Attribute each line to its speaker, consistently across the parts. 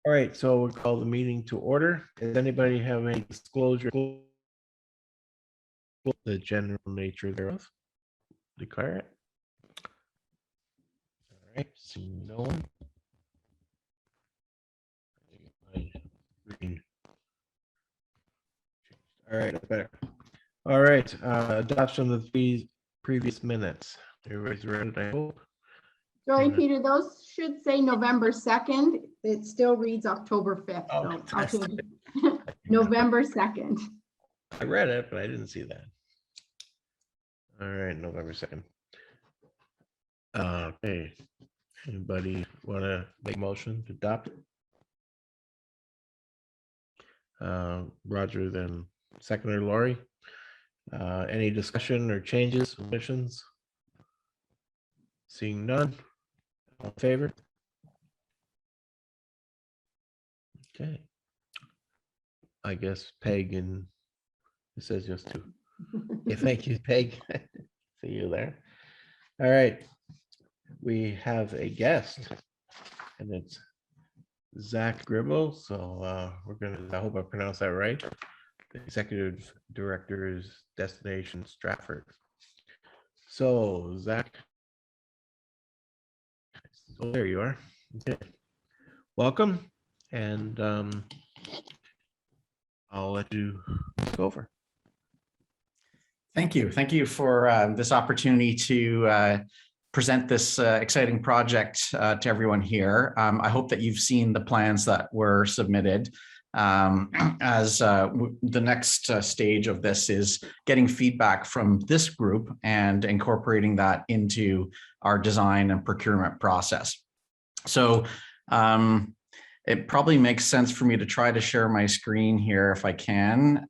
Speaker 1: All right, so we'll call the meeting to order. Does anybody have any disclosure? The general nature thereof. Declare it. All right, seeing no one. All right, that's better. All right, adoption of the previous minutes. Everybody's ready, I hope.
Speaker 2: Sorry, Peter, those should say November 2nd. It still reads October 5th.
Speaker 1: Oh,
Speaker 2: So I'll
Speaker 1: fantastic.
Speaker 2: change it. November 2nd.
Speaker 1: I read it, but I didn't see that. All right, November 2nd. Okay. Anybody want to make a motion to adopt? Roger, then seconder Lori. Any discussion or changes, omissions? Seeing none. All in favor? Okay. I guess Peg and it says just two. Yeah, thank you, Peg. See you there. All right. We have a guest and it's Zach Gribble. So we're gonna, I hope I pronounced that right. The executive director is Destination Stratford. So Zach. Oh, there you are. Okay. Welcome. And I'll let you go over.
Speaker 3: Thank you. Thank you for this opportunity to present this exciting project to everyone here. I hope that you've seen the plans that were submitted. As the next stage of this is getting feedback from this group and incorporating that into our design and procurement process. So it probably makes sense for me to try to share my screen here if I can.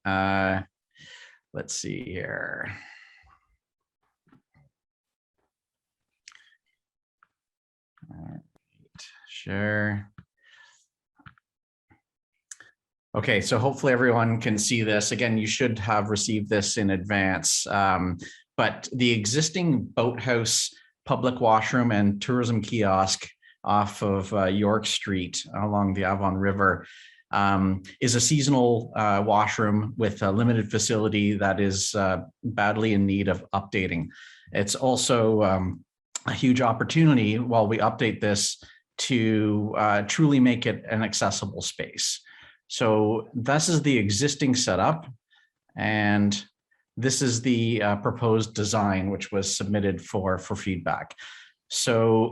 Speaker 3: Let's see here. All right, share. Okay, so hopefully everyone can see this. Again, you should have received this in advance, but the existing Boathouse public washroom and tourism kiosk off of York Street along the Avon River is a seasonal washroom with a limited facility that is badly in need of updating. It's also a huge opportunity while we update this to truly make it an accessible space. So this is the existing setup, and this is the proposed design, which was submitted for feedback. So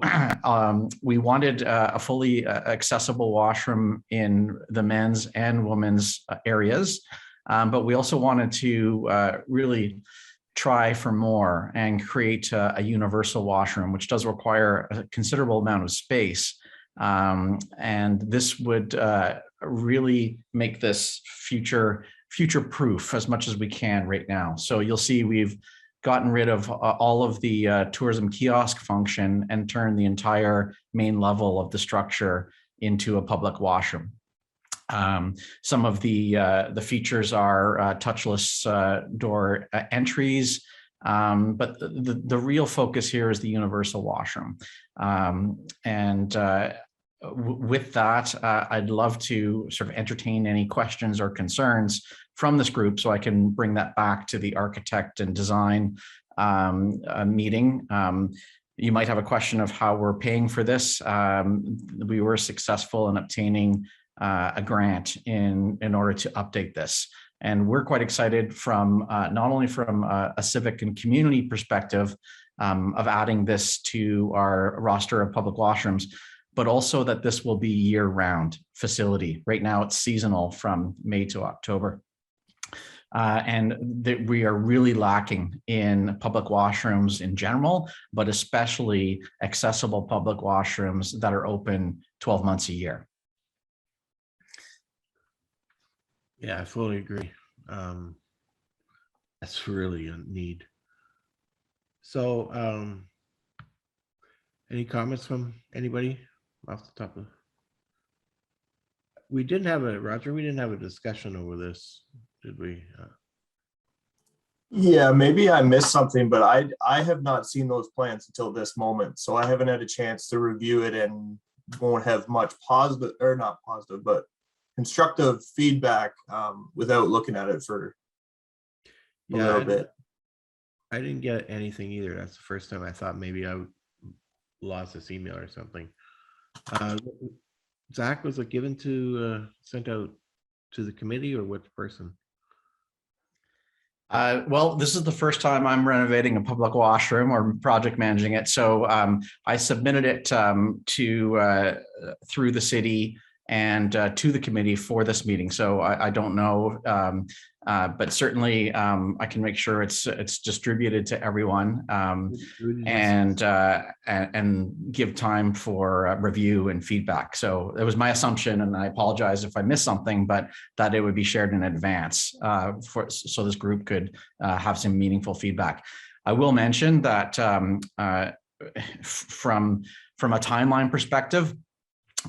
Speaker 3: we wanted a fully accessible washroom in the men's and women's areas, but we also wanted to really try for more and create a universal washroom, which does require a considerable amount of space. And this would really make this future-proof as much as we can right now. So you'll see we've gotten rid of all of the tourism kiosk function and turned the entire main level of the structure into a public washroom. Some of the features are touchless door entries, but the real focus here is the universal washroom. With that, I'd love to sort of entertain any questions or concerns from this group so I can bring that back to the architect and design meeting. You might have a question of how we're paying for this. We were successful in obtaining a grant in order to update this. And we're quite excited from not only from a civic and community perspective of adding this to our roster of public washrooms, but also that this will be year-round facility. Right now it's seasonal from May to October. And that we are really lacking in public washrooms in general, but especially accessible public washrooms that are open 12 months a year.
Speaker 1: Yeah, I fully agree. That's really a need. So any comments from anybody off the top of? We didn't have a, Roger, we didn't have a discussion over this, did we?
Speaker 4: Yeah, maybe I missed something, but I have not seen those plans until this moment, so I haven't had a chance to review it and won't have much positive, or not positive, but constructive feedback without looking at it for a
Speaker 1: Yeah,
Speaker 4: little bit.
Speaker 1: I didn't get anything either. That's the first time I thought maybe I lost this email or something. Zach, was it given to sent out to the committee or which person?
Speaker 3: Well, this is the first time I'm renovating a public washroom or project managing it. So I submitted it to through the city and to the committee for this meeting. So I don't know, but certainly I can make sure it's distributed to everyone and give time for review and feedback. So it was my assumption, and I apologize if I missed something, but that it would be shared in advance so this group could have some meaningful feedback. I will mention that from a timeline perspective,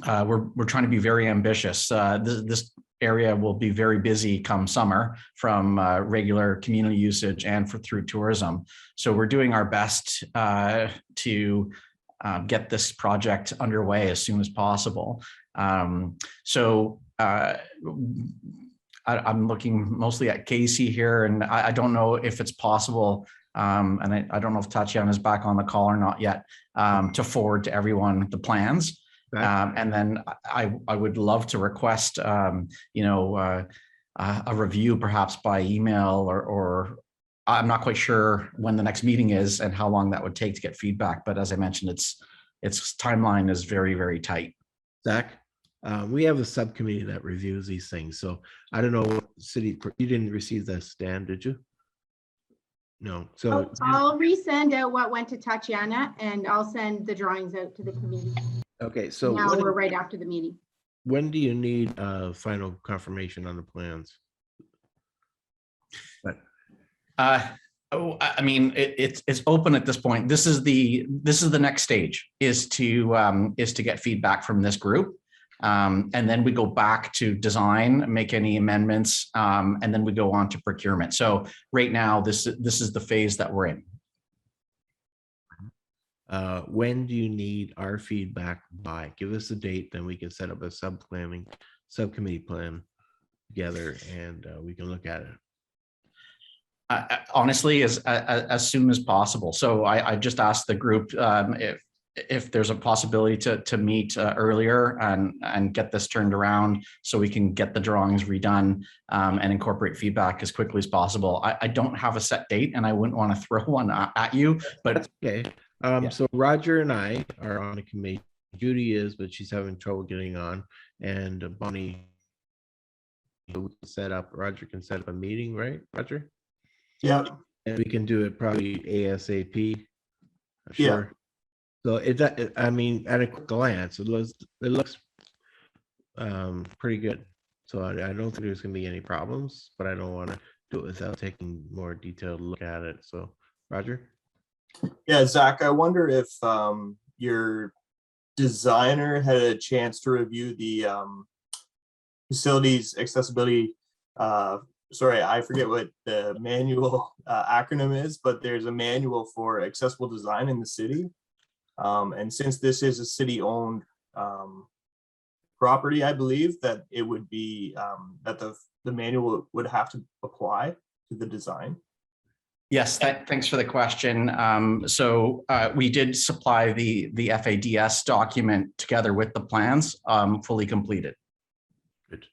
Speaker 3: we're trying to be very ambitious. This area will be very busy come summer from regular community usage and through tourism. So we're doing our best to get this project underway as soon as possible. I'm looking mostly at Casey here, and I don't know if it's possible, and I don't know if Tatiana is back on the call or not yet, to forward to everyone the plans. And then I would love to request, a review perhaps by email, or I'm not quite sure when the next meeting is and how long that would take to get feedback. But as I mentioned, its timeline is very, very tight.
Speaker 1: Zach, we have a subcommittee that reviews these things. So I don't know what city, you didn't receive that, Stan, did you? No. So
Speaker 2: I'll resend out what went to Tatiana, and I'll send the drawings out to the committee.
Speaker 1: okay, so
Speaker 2: Now we're right after the meeting.
Speaker 1: when do you need final confirmation on the plans?
Speaker 3: I mean, it's open at this point. This is the next stage, is to get feedback from this group. And then we go back to design, make any amendments, and then we go on to procurement. So right now, this is the phase that we're in.
Speaker 1: When do you need our feedback by? Give us a date, then we can set up a subcommittee plan together, and we can look at it.
Speaker 3: Honestly, as soon as possible. So I just asked the group if there's a possibility to meet earlier and get this turned around so we can get the drawings redone and incorporate feedback as quickly as possible. I don't have a set date, and I wouldn't want to throw one at you, but
Speaker 1: that's okay. So Roger and I are on a committee. Judy is, but she's having trouble getting on. And Bonnie, Roger can set up a meeting, right, Roger?
Speaker 4: Yeah.
Speaker 1: And we can do it probably ASAP. Sure. Yeah. So I mean, at a glance, it looks pretty good. So I don't think there's gonna be any problems, but I don't want to do it without taking more detailed look at it. So Roger?
Speaker 4: Yeah, Zach, I wonder if your designer had a chance to review the facilities accessibility. Sorry, I forget what the manual acronym is, but there's a manual for accessible design in the city. And since this is a city-owned property, I believe that it would be that the manual would have to apply to the design.
Speaker 3: Yes, thanks for the question. So we did supply the FADS document together with the plans, fully completed.
Speaker 1: Good.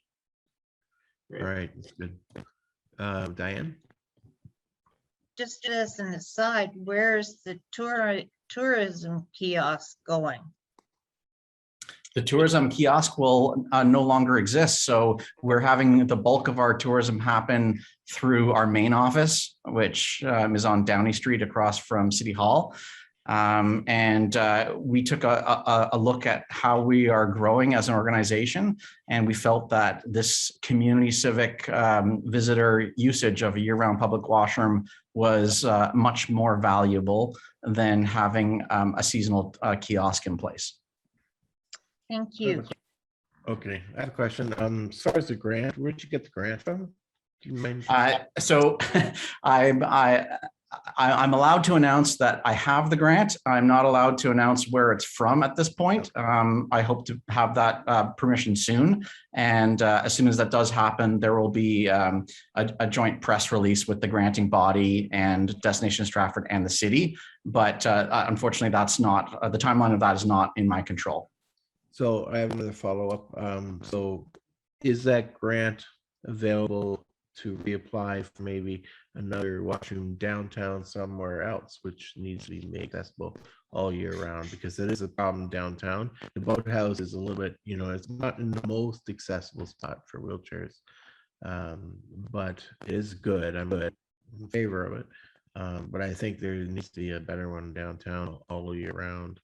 Speaker 4: Great.
Speaker 1: All right, that's good. Diane?
Speaker 5: Just as an aside, where's the tourism kiosk going?
Speaker 3: The tourism kiosk will no longer exist. So we're having the bulk of our tourism happen through our main office, which is on Downey Street across from City Hall. And we took a look at how we are growing as an organization, and we felt that this community civic visitor usage of a year-round public washroom was much more valuable than having a seasonal kiosk in place.
Speaker 5: Thank you.
Speaker 1: Okay, I have a question. As far as the grant, where'd you get the grant from? Do you mind?
Speaker 3: So I'm allowed to announce that I have the grant. I'm not allowed to announce where it's from at this point. I hope to have that permission soon. And as soon as that does happen, there will be a joint press release with the granting body and Destination Stratford and the city. But unfortunately, that's not, the timeline of that is not in my control.
Speaker 1: So I have another follow-up. So is that grant available to reapply for maybe another washroom downtown somewhere else, which needs to be made accessible all year round? Because it is a problem downtown. The Boathouse is a little bit, it's not in the most accessible spot for wheelchairs, but it is good. I'm in favor of it. But I think there needs to be a better one downtown all year round.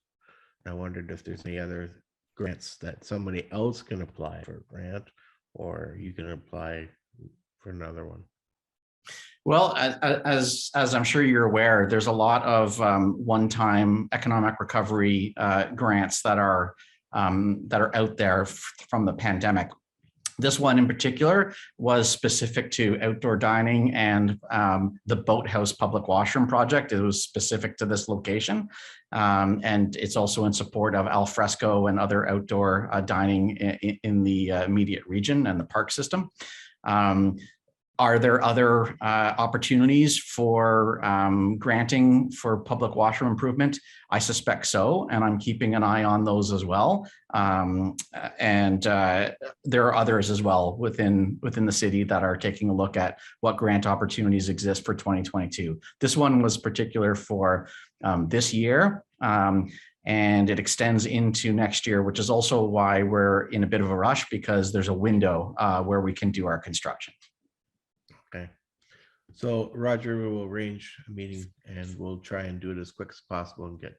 Speaker 1: I wondered if there's any other grants that somebody else can apply for a grant, or you can apply for another one.
Speaker 3: Well, as I'm sure you're aware, there's a lot of one-time economic recovery grants that are out there from the pandemic. This one in particular was specific to outdoor dining and the Boathouse public washroom project. It was specific to this location. And it's also in support of al fresco and other outdoor dining in the immediate region and the park system. Are there other opportunities for granting for public washroom improvement? I suspect so, and I'm keeping an eye on those as well. And there are others as well within the city that are taking a look at what grant opportunities exist for 2022. This one was particular for this year. And it extends into next year, which is also why we're in a bit of a rush, because there's a window where we can do our construction.
Speaker 1: Okay. So Roger, we will arrange a meeting and we'll try and do it as quick as possible and get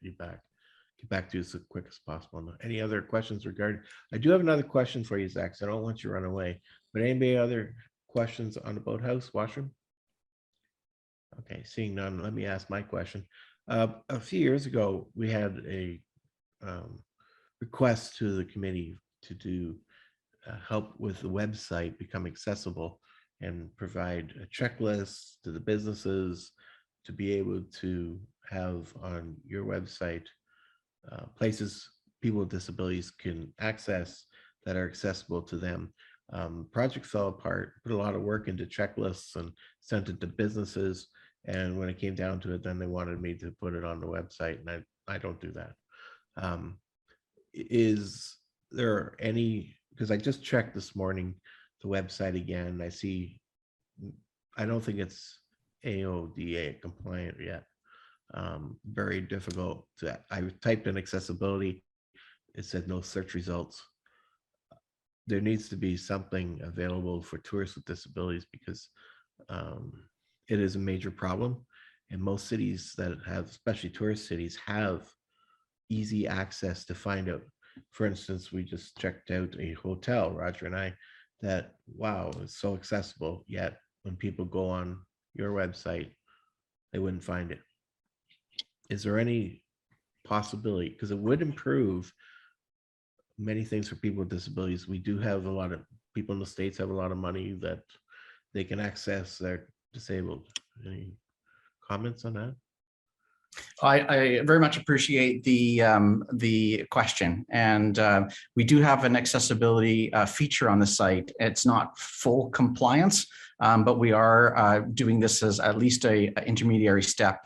Speaker 1: back to you as quick as possible. Any other questions regarding? I do have another question for you, Zach, so I don't want you to run away. But anybody other questions on the Boathouse washroom? Okay, seeing none, let me ask my question. A few years ago, we had a request to the committee to do help with the website become accessible and provide a checklist to the businesses to be able to have on your website places people with disabilities can access that are accessible to them. Project fell apart, put a lot of work into checklists and sent it to businesses. And when it came down to it, then they wanted me to put it on the website, and I don't do that. Is there any, because I just checked this morning, the website again, I don't think it's AODA compliant yet. Very difficult to, I typed in accessibility, it said no search results. There needs to be something available for tourists with disabilities, because it is a major problem. And most cities that have, especially tourist cities, have easy access to find out. For instance, we just checked out a hotel, Roger and I, that, wow, it's so accessible, yet when people go on your website, they wouldn't find it. Is there any possibility, because it would improve many things for people with disabilities? We do have a lot of people in the States have a lot of money that they can access, they're disabled. Any comments on that?
Speaker 3: I very much appreciate the question, and we do have an accessibility feature on the site. It's not full compliance, but we are doing this as at least a intermediary step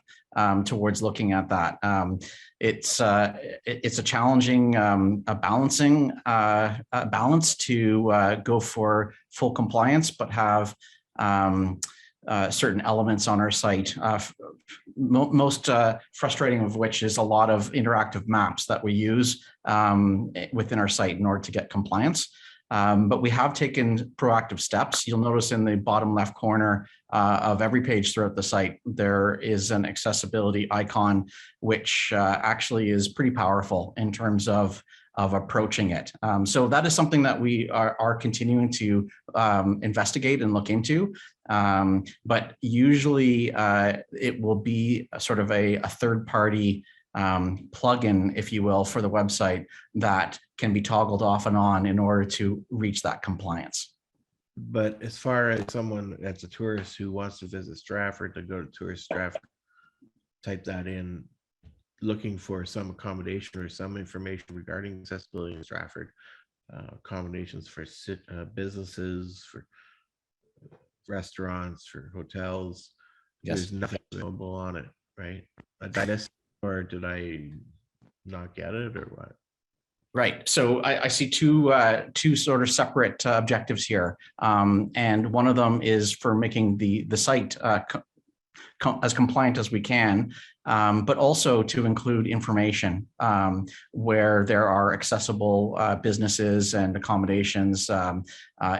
Speaker 3: towards looking at that. It's a challenging balance to go for full compliance, but have certain elements on our site. Most frustrating of which is a lot of interactive maps that we use within our site in order to get compliance. But we have taken proactive steps. You'll notice in the bottom left corner of every page throughout the site, there is an accessibility icon, which actually is pretty powerful in terms of approaching it. So that is something that we are continuing to investigate and look into. But usually it will be a sort of a third-party plugin, if you will, for the website that can be toggled off and on in order to reach that compliance.
Speaker 1: But as far as someone that's a tourist who wants to visit Stratford, to go to Tourist Stratford, type that in, looking for some accommodation or some information regarding accessibility in Stratford, accommodations for businesses, for restaurants, for hotels.
Speaker 3: Yes.
Speaker 1: There's nothing available on it, right? Did I miss, or did I not get it, or what?
Speaker 3: Right. So I see two sort of separate objectives here, and one of them is for making the site as compliant as we can, but also to include information where there are accessible businesses and accommodations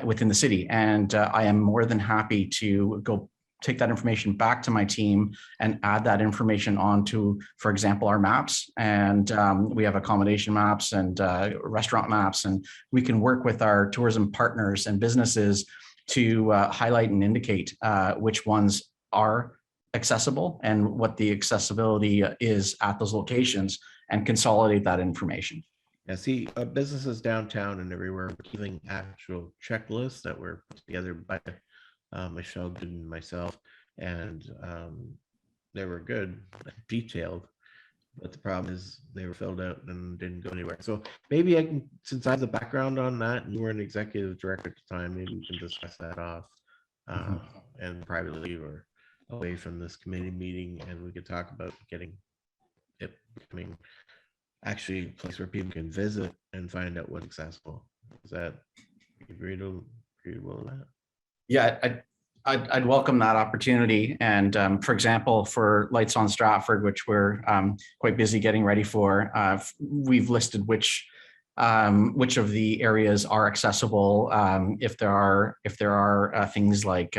Speaker 3: within the city. And I am more than happy to go take that information back to my team and add that information onto, for example, our maps. And we have accommodation maps and restaurant maps, and we can work with our tourism partners and businesses to highlight and indicate which ones are accessible and what the accessibility is at those locations, and consolidate that information.
Speaker 1: Yeah, see, businesses downtown and everywhere were giving actual checklists that were put together by Michelle Good and myself, and they were good, detailed, but the problem is they were filled out and didn't go anywhere. So maybe I can, since I have the background on that, and you were an executive director at the time, maybe we can discuss that off and privately or away from this committee meeting, and we could talk about getting it becoming actually a place where people can visit and find out what's accessible. Is that agreeable with that?
Speaker 3: Yeah, I'd welcome that opportunity. And for example, for Lights on Stratford, which we're quite busy getting ready for, we've listed which of the areas are accessible. If there are things like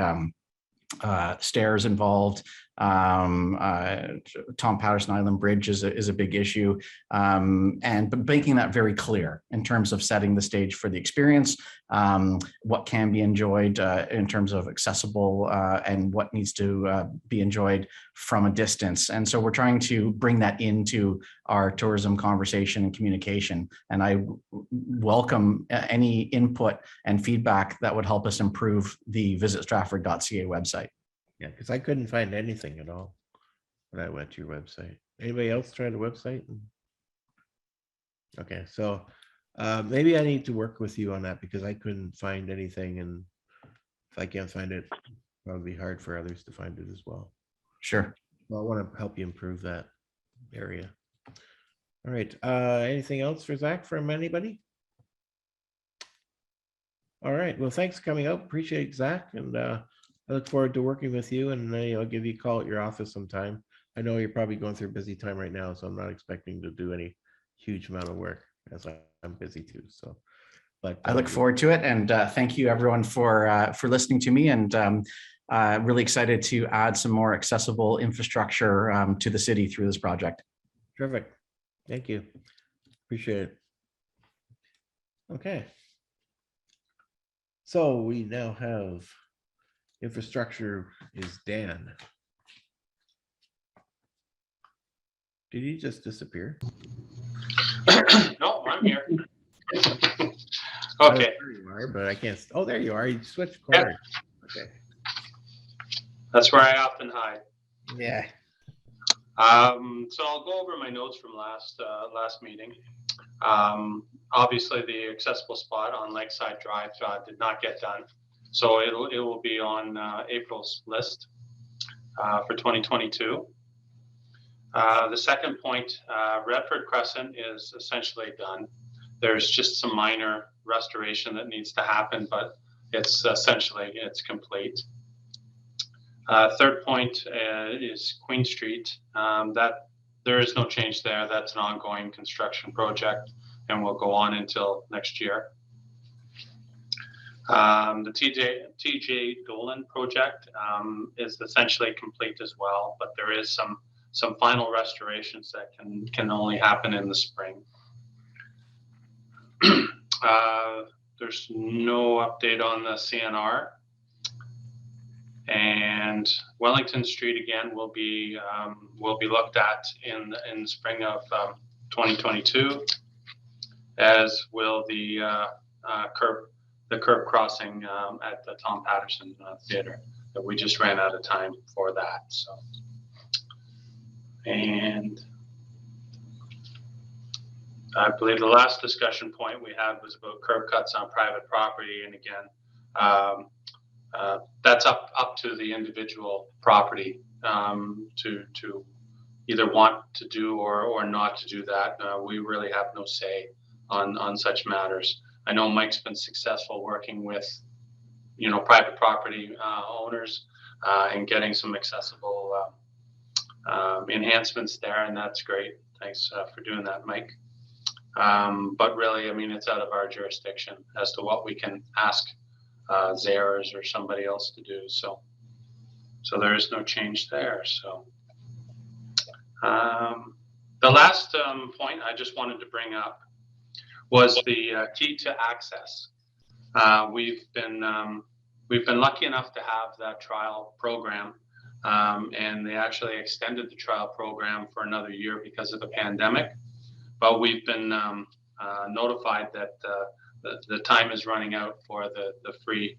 Speaker 3: stairs involved, Tom Patterson Island Bridge is a big issue, and making that very clear in terms of setting the stage for the experience, what can be enjoyed in terms of accessible, and what needs to be enjoyed from a distance. And so we're trying to bring that into our tourism conversation and communication. And I welcome any input and feedback that would help us improve the visitstratford.ca website.
Speaker 1: Yeah, because I couldn't find anything at all when I went to your website. Anybody else tried the website? Okay, so maybe I need to work with you on that, because I couldn't find anything, and if I can't find it, it'll probably be hard for others to find it as well.
Speaker 3: Sure.
Speaker 1: Well, I want to help you improve that area. All right, anything else for Zach from anybody? All right, well, thanks for coming out. Appreciate it, Zach, and I look forward to working with you, and I'll give you a call at your office sometime. I know you're probably going through a busy time right now, so I'm not expecting to do any huge amount of work, as I'm busy too. So, but
Speaker 3: I look forward to it, and thank you everyone for listening to me, and really excited to add some more accessible infrastructure to the city through this project.
Speaker 1: Terrific. Thank you. Appreciate it. Okay. So we now have infrastructure is Dan. Did he just disappear?
Speaker 6: No, I'm here.
Speaker 1: Oh,
Speaker 6: Okay,
Speaker 1: there you are, but I can't. Oh, there you are. You switched corners. Okay.
Speaker 6: that's where I often hide.
Speaker 1: Yeah.
Speaker 6: So I'll go over my notes from last meeting. Obviously, the accessible spot on Lakeside Drive did not get done, so it will be on April's list for 2022. The second point, Redford Crescent is essentially done. There's just some minor restoration that needs to happen, but it's complete. Third point is Queen Street. That there is no change there. That's an ongoing construction project and will go on until next year. The TJ Dolan project is essentially complete as well, but there is some final restorations that can only happen in the spring. There's no update on the CNR. And Wellington Street again will be looked at in the spring of 2022, as will the curb crossing at the Tom Patterson Theater. That we just ran out of time for that. So, And I believe the last discussion point we had was about curb cuts on private property. And again, that's up to the individual property to either want to do or not to do that. We really have no say on such matters. I know Mike's been successful working with, private property owners and getting some accessible enhancements there, and that's great. Thanks for doing that, Mike. But really, it's out of our jurisdiction as to what we can ask Zares or somebody else to do. So there is no change there. So the last point I just wanted to bring up was the key to access. We've been lucky enough to have that trial program, and they actually extended the trial program for another year because of the pandemic. But we've been notified that the time is running out for the free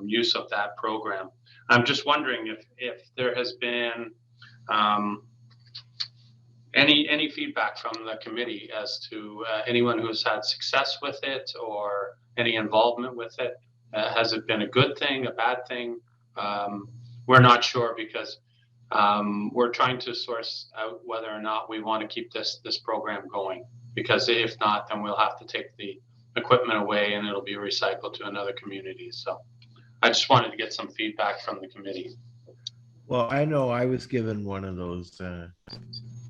Speaker 6: use of that program. I'm just wondering if there has been any feedback from the committee as to anyone who's had success with it or any involvement with it. Has it been a good thing, a bad thing? We're not sure because we're trying to source out whether or not we want to keep this program going, because if not, then we'll have to take the equipment away and it'll be recycled to another community. So I just wanted to get some feedback from the committee.
Speaker 1: Well, I know I was given one of those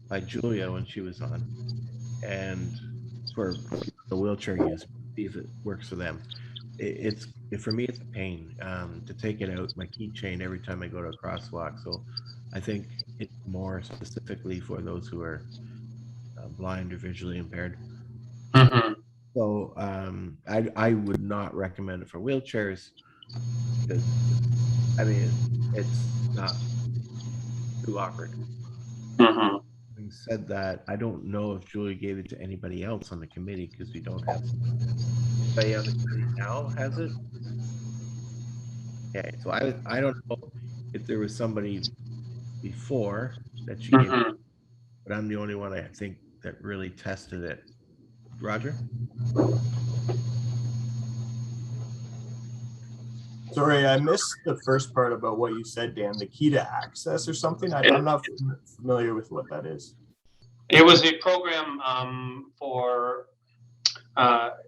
Speaker 1: by Julia when she was on, and for the wheelchair use, see if it works for them. For me, it's a pain to take it out my keychain every time I go to a crosswalk. So I think it's more specifically for those who are blind or visually impaired.
Speaker 6: Mm-hmm.
Speaker 1: So I would not recommend it for wheelchairs because it's not too awkward.
Speaker 6: Mm-hmm.
Speaker 1: Having said that, I don't know if Julie gave it to anybody else on the committee because we don't have anybody on the committee now has it. Okay, so I don't know if there was somebody before that she gave it, but I'm the only one I think that really tested it. Roger?
Speaker 4: Sorry, I missed the first part about what you said, Dan, the key to access or something. I'm not familiar with what that is.
Speaker 6: It was a program for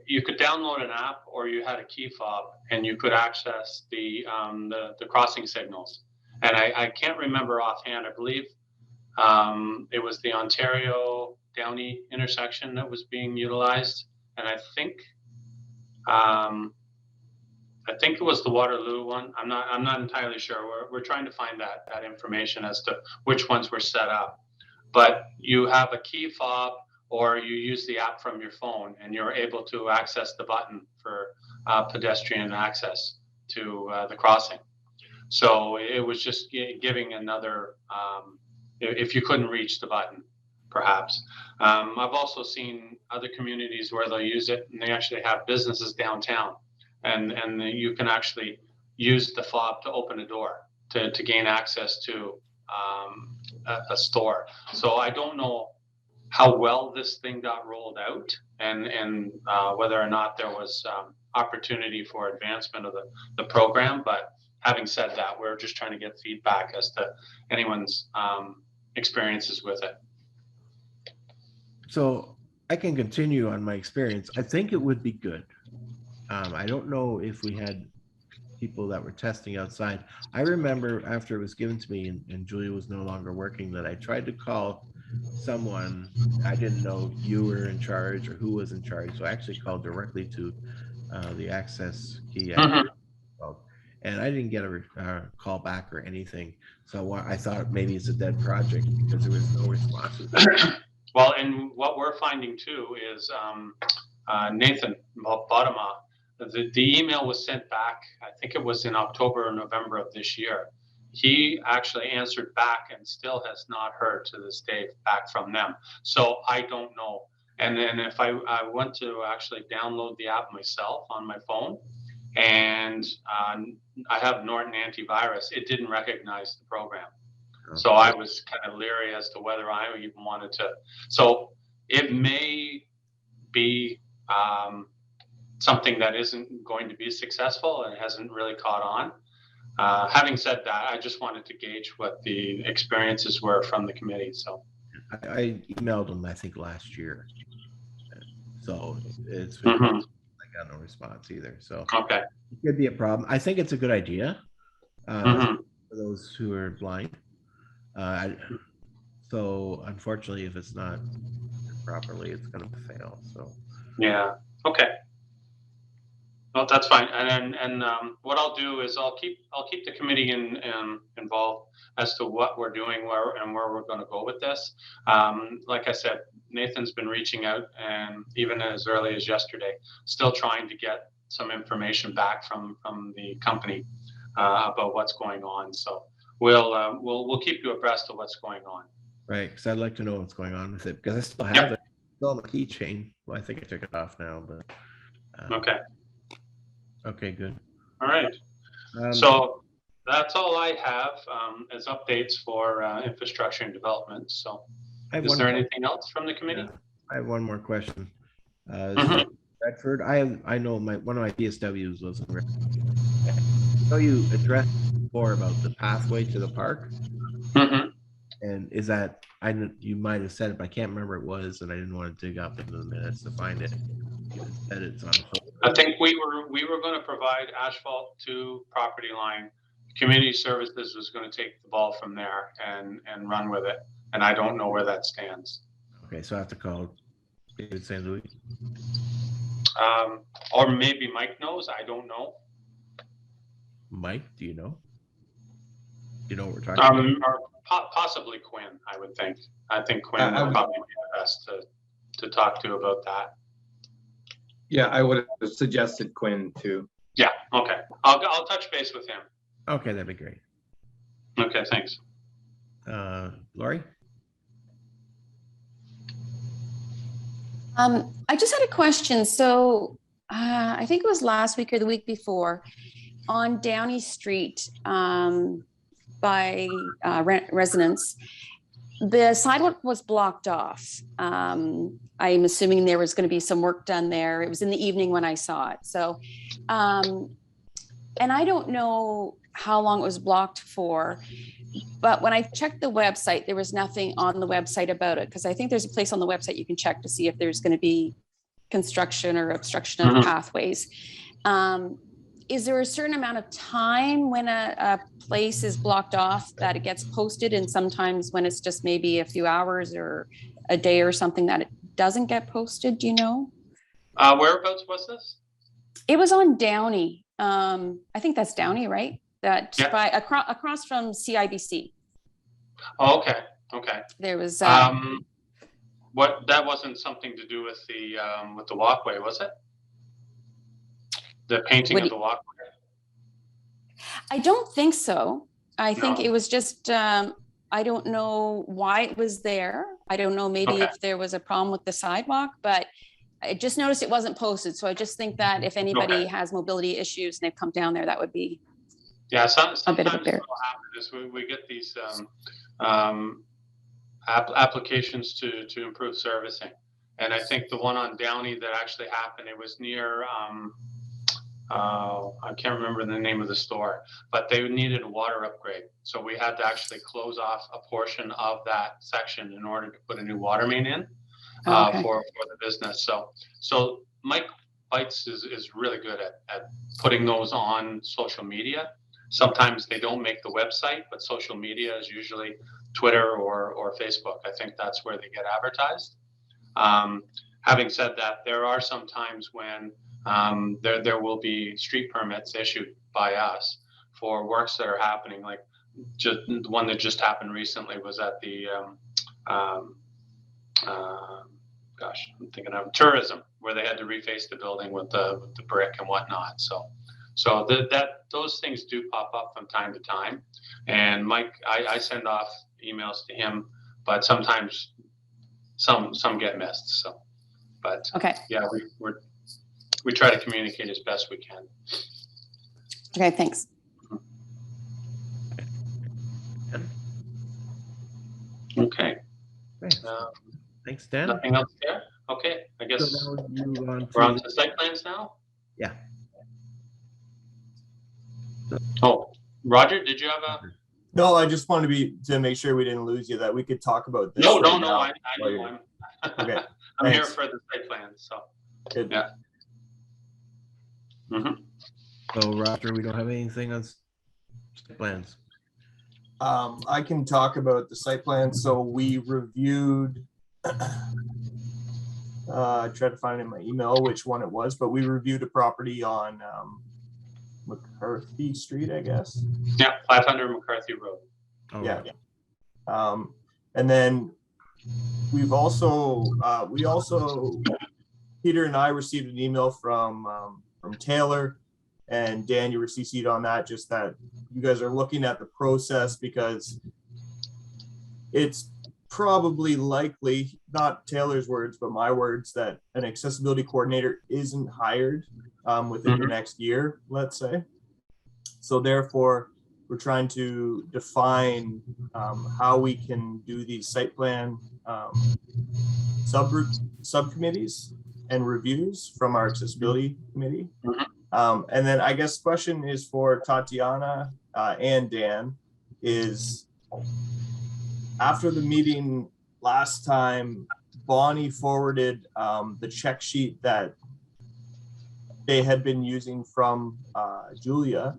Speaker 6: you could download an app or you had a key fob and you could access the crossing signals. And I can't remember offhand. I believe it was the Ontario Downey intersection that was being utilized, and I think it was the Waterloo one. I'm not entirely sure. We're trying to find that information as to which ones were set up. But you have a key fob or you use the app from your phone and you're able to access the button for pedestrian access to the crossing. So it was just giving another, if you couldn't reach the button, perhaps. I've also seen other communities where they'll use it and they actually have businesses downtown and you can actually use the fob to open a door to gain access to a store. So I don't know how well this thing got rolled out and whether or not there was opportunity for advancement of the program. But having said that, we're just trying to get feedback as to anyone's experiences with it.
Speaker 1: So I can continue on my experience. I think it would be good. I don't know if we had people that were testing outside. I remember after it was given to me and Julia was no longer working that I tried to call someone. I didn't know you were in charge or who was in charge. So I actually called directly to the access key. And I didn't get a call back or anything. So I thought maybe it's a dead project because there was no responses.
Speaker 6: Well, and what we're finding too is Nathan Bodema, the email was sent back, I think it was in October or November of this year. He actually answered back and still has not heard to this day back from them. So I don't know. And then if I went to actually download the app myself on my phone, and I have Norton antivirus, it didn't recognize the program. So I was kind of leery as to whether I even wanted to. So it may be something that isn't going to be successful and hasn't really caught on. Having said that, I just wanted to gauge what the experiences were from the committee. So
Speaker 1: I emailed them, I think, last year. So it's
Speaker 6: Mhm.
Speaker 1: I got no response either. So
Speaker 6: okay.
Speaker 1: it could be a problem. I think it's a good idea
Speaker 6: Mhm.
Speaker 1: for those who are blind. So unfortunately, if it's not properly, it's going to fail. So
Speaker 6: Yeah. Okay. Well, that's fine. And what I'll do is I'll keep the committee involved as to what we're doing, where we're going to go with this. Like I said, Nathan's been reaching out, and even as early as yesterday, still trying to get some information back from the company about what's going on. So we'll keep you abreast of what's going on.
Speaker 1: right, because I'd like to know what's going on with it because I still have it. Still on the keychain. Well, I think I took it off now, but
Speaker 6: Okay.
Speaker 1: okay, good.
Speaker 6: All right. So that's all I have as updates for infrastructure and development. So is there anything else from the committee?
Speaker 1: I have one more question.
Speaker 6: Mhm.
Speaker 1: Stratford, I know one of my PSWs was in Redford. So you addressed before about the pathway to the park,
Speaker 6: Mhm.
Speaker 1: and is that you might have said it, but I can't remember it was, and I didn't want to dig up into the minutes to find it. You said it's on hold.
Speaker 6: I think we were going to provide asphalt to property line. Community services was going to take the ball from there and run with it. And I don't know where that stands.
Speaker 1: Okay, so I have to call David St. Louis.
Speaker 6: Or maybe Mike knows. I don't know.
Speaker 1: Mike, do you know? Do you know what we're talking about?
Speaker 6: Or possibly Quinn. I would think. I think Quinn would probably be the best to talk to about that.
Speaker 7: Yeah, I would have suggested Quinn too.
Speaker 6: Yeah. Okay. I'll touch base with him.
Speaker 1: Okay, that'd be great.
Speaker 6: Okay. Thanks.
Speaker 1: Lori?
Speaker 8: I just had a question. So I think it was last week or the week before on Downey Street by residents, the sidewalk was blocked off. I'm assuming there was going to be some work done there. It was in the evening when I saw it. So, and I don't know how long it was blocked for, but when I checked the website, there was nothing on the website about it, because I think there's a place on the website you can check to see if there's going to be construction or obstruction of pathways. Is there a certain amount of time when a place is blocked off that it gets posted, and sometimes when it's just maybe a few hours or a day or something that it doesn't get posted? Do you know?
Speaker 6: Whereabouts was this?
Speaker 8: It was on Downey. I think that's Downey, right? That by across from CIBC.
Speaker 6: Oh, okay. Okay.
Speaker 8: There was
Speaker 6: what, that wasn't something to do with the walkway, was it? The painting of the walkway?
Speaker 8: I don't think so. I think
Speaker 6: No.
Speaker 8: it was just I don't know why it was there. I don't know, maybe if there was a problem with the sidewalk, but I just noticed it wasn't posted. So I just think that if anybody has mobility issues and they've come down there, that would be
Speaker 6: sometimes
Speaker 8: a bit of a bear.
Speaker 6: what will happen is we get these applications to improve servicing. And I think the one on Downey that actually happened, it was near, I can't remember the name of the store, but they needed a water upgrade. So we had to actually close off a portion of that section in order to put a new water main in for the business. So Mike Bites is really good at putting those on social media. Sometimes they don't make the website, but social media is usually Twitter or Facebook. I think that's where they get advertised. Having said that, there are some times when there will be street permits issued by us for works that are happening. Like just the one that just happened recently was at the I'm thinking of tourism, where they had to reface the building with the brick and whatnot. So those things do pop up from time to time. And Mike, I send off emails to him, but sometimes some get missed. So, but yeah, we try to communicate as best we can.
Speaker 8: Okay, thanks.
Speaker 6: Okay.
Speaker 1: Okay. Thanks, Dan.
Speaker 6: Nothing else there? Okay, I guess
Speaker 1: So now we move on
Speaker 6: we're on
Speaker 1: to,
Speaker 6: to site plans now?
Speaker 1: yeah.
Speaker 6: Oh, Roger, did you have a?
Speaker 4: No, I just wanted to make sure we didn't lose you, that we could talk about this.
Speaker 6: No,
Speaker 4: right
Speaker 6: no,
Speaker 4: now
Speaker 6: I
Speaker 4: while
Speaker 6: know.
Speaker 4: you're-
Speaker 6: I'm
Speaker 4: Okay,
Speaker 6: I'm here
Speaker 4: thanks.
Speaker 6: for the site plans, so.
Speaker 4: Good.
Speaker 6: Yeah. Mhm.
Speaker 1: so Roger, we don't have anything on plans.
Speaker 4: I can talk about the site plan. So we reviewed, I tried to find in my email which one it was, but we reviewed a property on McCarthy Street, I guess.
Speaker 6: Yeah, 500 McCarthy Road.
Speaker 1: Oh,
Speaker 4: Yeah. And then we also, Peter and I received an email from Taylor, and Dan, you were CC'd on that, just that you guys are looking at the process because it's probably likely, not Taylor's words, but my words, that an accessibility coordinator isn't hired within the next year, let's say. So therefore, we're trying to define how we can do these site plan subcommittees and reviews from our accessibility committee. And then I guess question is for Tatiana and Dan is, after the meeting last time, Bonnie forwarded the check sheet that they had been using from Julia.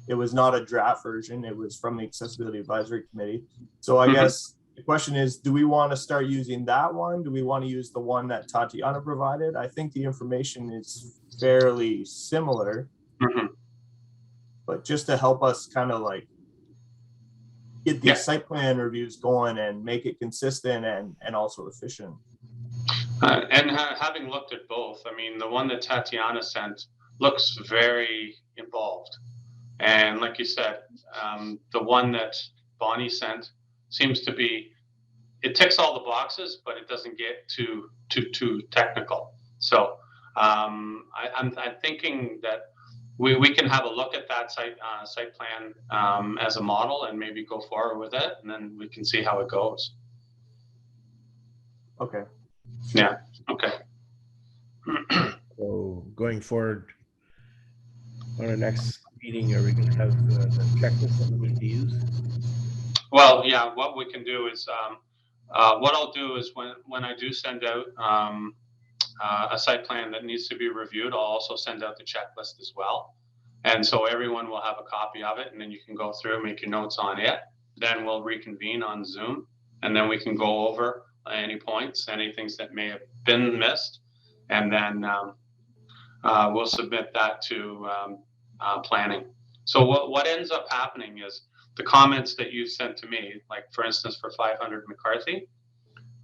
Speaker 4: It was not a draft version. It was from the Accessibility Advisory Committee. So I guess the question is, do we want to start using that one? Do we want to use the one that Tatiana provided? I think the information is fairly similar, but just to help us kind of like get these site plan reviews going and make it consistent and also efficient.
Speaker 6: And having looked at both, I mean, the one that Tatiana sent looks very involved. And like you said, the one that Bonnie sent seems to be, it ticks all the boxes, but it doesn't get too technical. So I'm thinking that we can have a look at that site plan as a model and maybe go forward with it, and then we can see how it goes.
Speaker 4: Okay.
Speaker 6: Yeah. Okay.
Speaker 1: So going forward, on our next meeting, are we going to have the checklist that we need to use?
Speaker 6: Well, yeah, what we can do is, what I'll do is when I do send out a site plan that needs to be reviewed, I'll also send out the checklist as well. And so everyone will have a copy of it, and then you can go through, make your notes on it. Then we'll reconvene on Zoom, and then we can go over any points, any things that may have been missed. And then we'll submit that to planning. So what ends up happening is the comments that you sent to me, like for instance, for 500 McCarthy,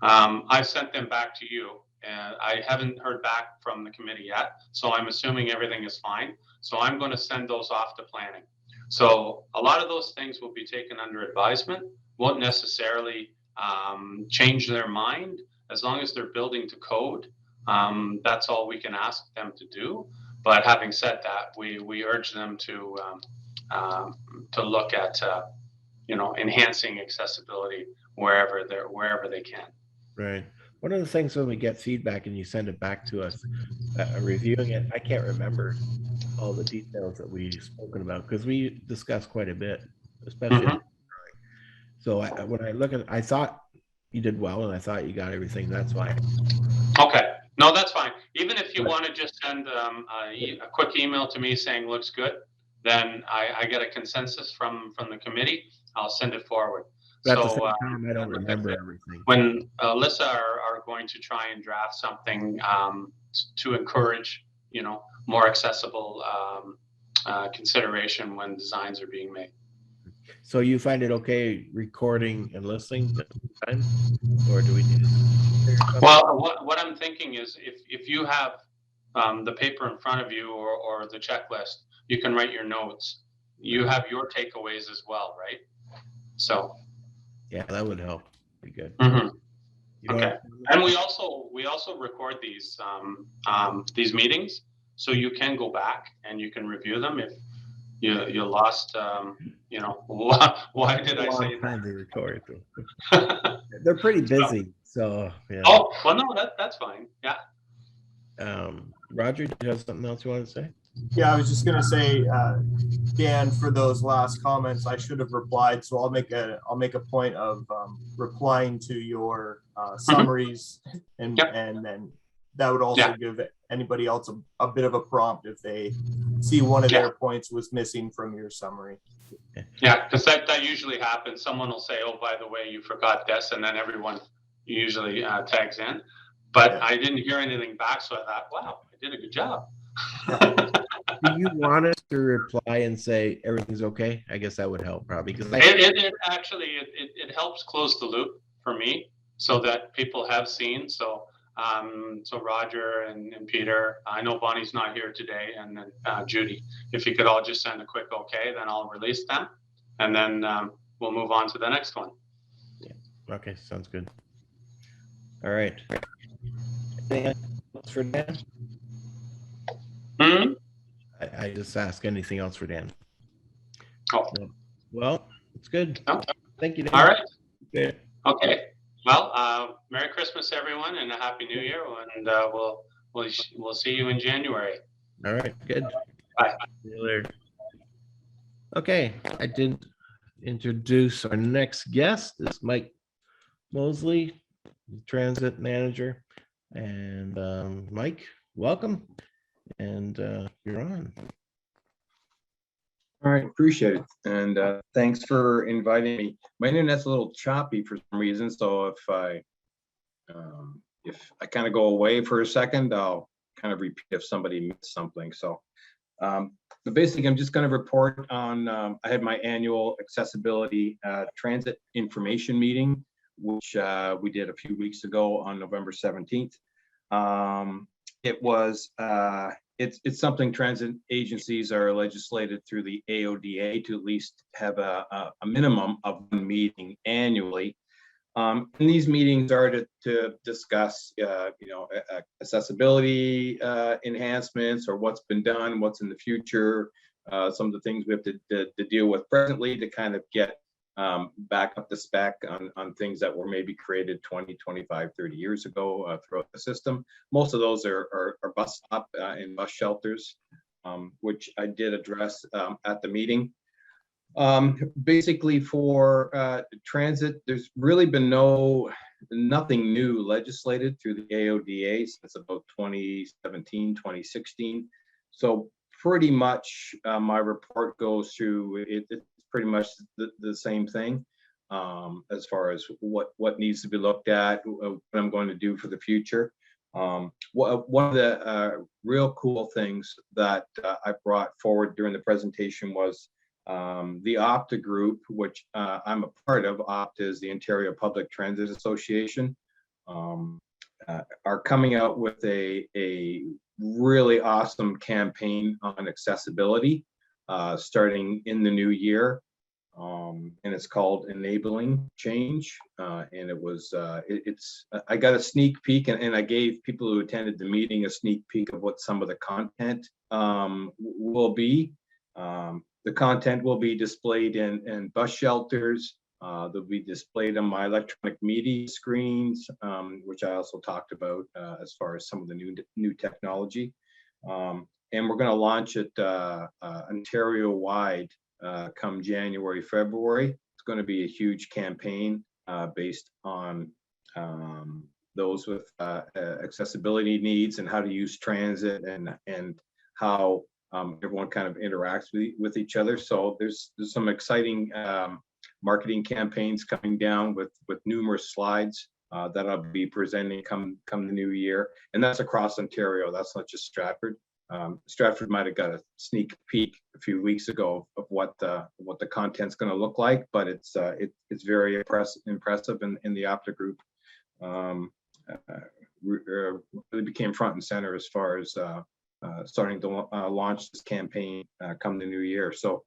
Speaker 6: I sent them back to you, and I haven't heard back from the committee yet. So I'm assuming everything is fine. So I'm going to send those off to planning. So a lot of those things will be taken under advisement, won't necessarily change their mind as long as they're building to code. That's all we can ask them to do. But having said that, we urge them to look at enhancing accessibility wherever they can.
Speaker 1: Right. One of the things when we get feedback and you send it back to us, reviewing it, I can't remember all the details that we've spoken about because we discussed quite a bit, especially. So when I look at, I thought you did well, and I thought you got everything. That's why.
Speaker 6: Okay. No, that's fine. Even if you want to just send a quick email to me saying looks good, then I get a consensus from the committee. I'll send it forward.
Speaker 1: But at the same time, I don't remember everything.
Speaker 6: When Alyssa are going to try and draft something to encourage, more accessible consideration when designs are being made.
Speaker 1: So you find it okay recording and listening at the time, or do we need to?
Speaker 6: Well, what I'm thinking is if you have the paper in front of you or the checklist, you can write your notes. You have your takeaways as well, right? So.
Speaker 1: Yeah, that would help. Be good.
Speaker 6: Okay. And we also record these meetings, so you can go back and you can review them you lost, why did I say
Speaker 1: Long time to record.
Speaker 6: that?
Speaker 1: They're pretty busy, so yeah.
Speaker 6: Oh, well, no, that's fine. Yeah.
Speaker 1: Roger, do you have something else you want to say?
Speaker 4: Yeah, I was just gonna say, Dan, for those last comments, I should have replied, so I'll make a point of replying to your summaries, and
Speaker 6: Yep.
Speaker 4: and then that would also
Speaker 6: Yeah.
Speaker 4: give anybody else a bit of a prompt if they see one of
Speaker 6: Yeah.
Speaker 4: their points was missing from your summary.
Speaker 6: Yeah, because that usually happens. Someone will say, "Oh, by the way, you forgot this," and then everyone usually tags in. But
Speaker 4: Yeah.
Speaker 6: I didn't hear anything back, so I thought, "Wow, I did a good job."
Speaker 1: Do you want us to reply and say everything's okay? I guess that would help probably because
Speaker 6: It actually it helps close the loop for me, so that people have seen. So Roger and Peter, I know Bonnie's not here today, and then Judy, if you could all just send a quick okay, then I'll release them, and then we'll move on to the next one.
Speaker 1: okay, sounds good. All right. Anything else for Dan?
Speaker 6: Hmm?
Speaker 1: I just ask anything else for Dan.
Speaker 6: Oh.
Speaker 1: No. Well, it's good.
Speaker 6: No.
Speaker 1: Thank you, Dan.
Speaker 6: All right.
Speaker 1: Good.
Speaker 6: Okay. Well, Merry Christmas, everyone, and a Happy New Year, and we'll see you in January.
Speaker 1: All right, good.
Speaker 6: Bye.
Speaker 1: See you later. Okay, I didn't introduce our next guest. This is Mike Mosley, transit manager. And Mike, welcome. And you're on.
Speaker 7: All right, appreciate it. And thanks for inviting me. My internet's a little choppy for some reason, so if I kind of go away for a second, I'll kind of repeat if somebody missed something. So, but basically, I'm just going to report on, I had my annual accessibility transit information meeting, which we did a few weeks ago on November 17th. It's something transit agencies are legislated through the AODA to at least have a minimum of one meeting annually. And these meetings are to discuss, accessibility enhancements, or what's been done, what's in the future, some of the things we have to deal with presently to kind of get back up the spec on things that were maybe created 20, 25, 30 years ago throughout the system. Most of those are bus stop and bus shelters, which I did address at the meeting. Basically for transit, there's really been nothing new legislated through the AODA since about 2017, 2016. So pretty much my report goes through it's pretty much the same thing as far as what needs to be looked at, what I'm going to do for the future. One of the real cool things that I brought forward during the presentation was the OPTA group, which I'm a part of. OPTA is the Ontario Public Transit Association, are coming out with a really awesome campaign on accessibility starting in the new year. And it's called Enabling Change. And it was, I got a sneak peek, and I gave people who attended the meeting a sneak peek of what some of the content will be. The content will be displayed in bus shelters. They'll be displayed on my electronic media screens, which I also talked about as far as some of the new technology. And we're going to launch it Ontario-wide come January, February. It's going to be a huge campaign based on those with accessibility needs and how to use transit and how everyone kind of interacts with each other. So there's some exciting marketing campaigns coming down with numerous slides that I'll be presenting come the new year. And that's across Ontario. That's not just Stratford. Stratford might have got a sneak peek a few weeks ago of what the content's going to look like, but it's very impressive in the OPTA group. Really became front and center as far as starting to launch this campaign come the new year. So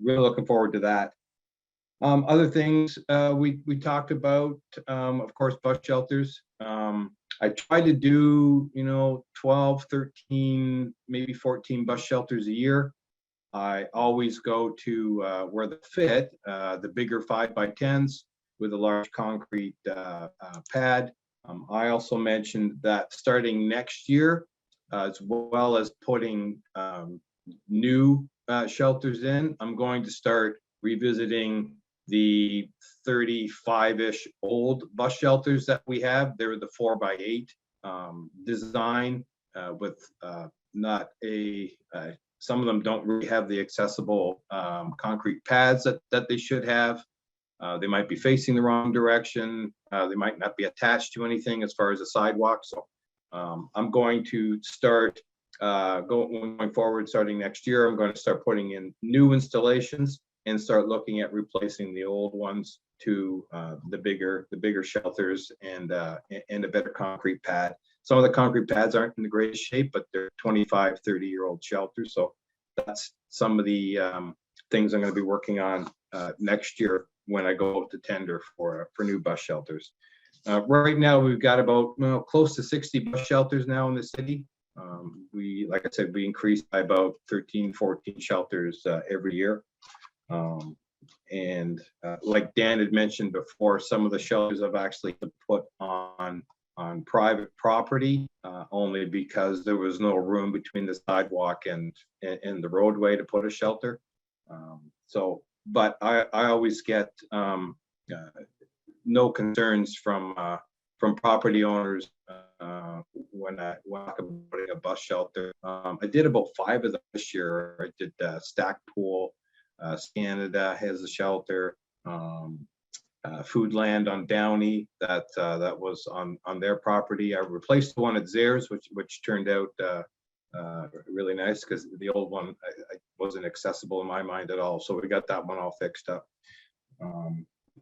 Speaker 7: really looking forward to that. Other things we talked about, of course, bus shelters. I try to do, 12, 13, maybe 14 bus shelters a year. I always go to where the fit, the bigger 5x10s with a large concrete pad. I also mentioned that starting next year, as well as putting new shelters in, I'm going to start revisiting the 35-ish old bus shelters that we have. They're the 4x8 design with not a, some of them don't really have the accessible concrete pads that they should have. They might be facing the wrong direction. They might not be attached to anything as far as a sidewalk. So I'm going to start going forward, starting next year. I'm going to start putting in new installations and start looking at replacing the old ones to the bigger shelters and a better concrete pad. Some of the concrete pads aren't in the greatest shape, but they're 25, 30-year-old shelters. So that's some of the things I'm going to be working on next year when I go out to tender for new bus shelters. Right now, we've got about close to 60 bus shelters now in the city. We, like I said, we increased by about 13, 14 shelters every year. Like Dan had mentioned before, some of the shelters I've actually put on private property only because there was no room between the sidewalk and the roadway to put a shelter. But I always get no concerns from property owners when I'm putting a bus shelter. I did about 5 of them this year. I did Stackpool, Canada has a shelter. Foodland on Downey that was on their property. I replaced the one at Zares, which turned out really nice because the old one I wasn't accessible in my mind at all. So we got that one all fixed up.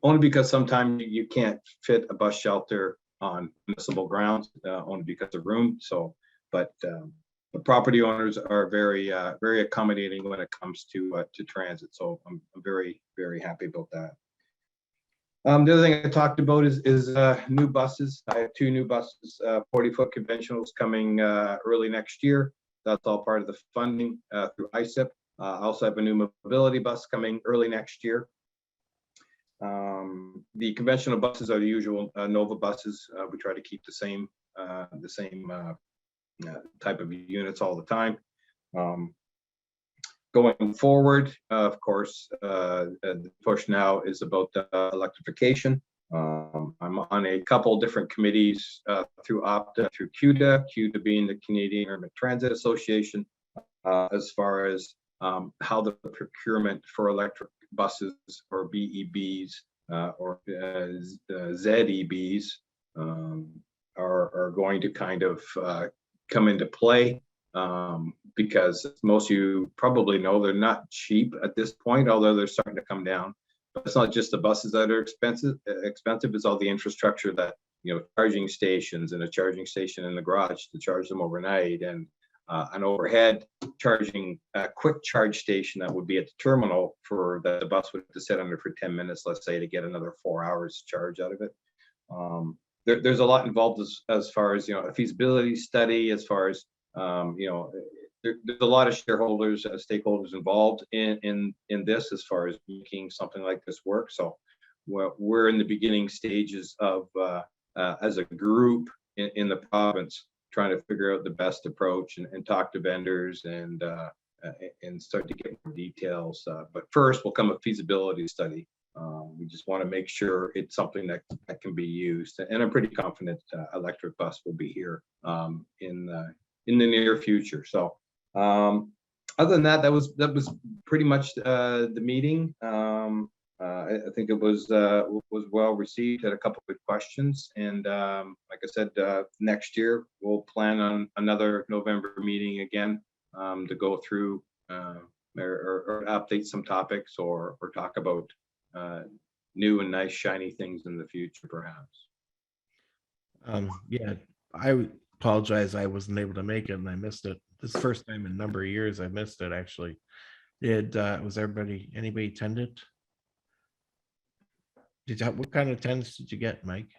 Speaker 7: Only because sometimes you can't fit a bus shelter on municipal grounds, only because of room. So, but the property owners are very accommodating when it comes to transit. So I'm very, very happy about that. The other thing I talked about is new buses. I have 2 new buses, 40-foot conventionals coming early next year. That's all part of the funding through ISIP. I also have a new mobility bus coming early next year. The conventional buses are the usual Nova buses. We try to keep the same type of units all the time. Going forward, of course, the push now is about electrification. I'm on a couple different committees through OPTA, through CUDA being the Canadian Urban Transit Association, as far as how the procurement for electric buses or BEBs or ZEBs are going to kind of come into play. Because most of you probably know they're not cheap at this point, although they're starting to come down. But it's not just the buses that are expensive, it's all the infrastructure that, charging stations and a charging station in the garage to charge them overnight, and an overhead charging quick charge station that would be at the terminal for the bus would have to sit under for 10 minutes, let's say, to get another 4 hours charge out of it. There's a lot involved as far as, a feasibility study, as far as there's a lot of shareholders, stakeholders involved in this as far as making something like this work. So we're in the beginning stages of, as a group in the province, trying to figure out the best approach and talk to vendors and start to get more details. But first will come a feasibility study. We just want to make sure it's something that can be used. And I'm pretty confident electric bus will be here in the near future. So other than that, that was pretty much the meeting. I think it was well received. Had a couple of good questions, and like I said, next year we'll plan on another November meeting again to go through or update some topics or talk about new and nice shiny things in the future, perhaps.
Speaker 1: Yeah, I apologize. I wasn't able to make it and I missed it. This is the first time in a number of years I missed it, actually. Was anybody attended? What kind of attendance did you get, Mike?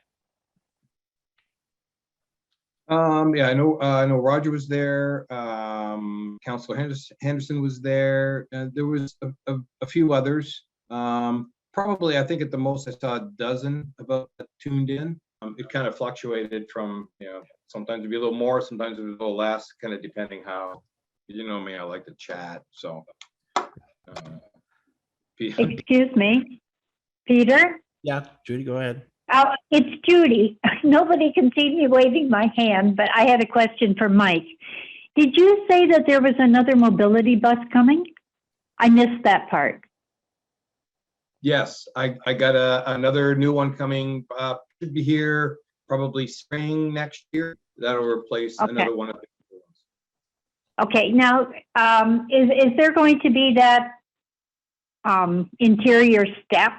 Speaker 7: Yeah, I know Roger was there. Councilor Henderson was there. There was a few others. Probably, I think at the most I saw a dozen about that tuned in. It kind of fluctuated from, sometimes it'd be a little more, sometimes it was a little less, kind of depending how, you know me, I like to chat, so.
Speaker 9: Excuse me, Peter?
Speaker 1: Yeah, Judy, go ahead.
Speaker 9: Oh, it's Judy. Nobody can see me waving my hand, but I had a question for Mike. Did you say that there was another mobility bus coming? I missed that part.
Speaker 7: Yes, I got another new one coming, should be here probably spring next year. That'll replace
Speaker 9: Okay.
Speaker 7: another one of the ones.
Speaker 9: Okay, now, is there going to be that interior step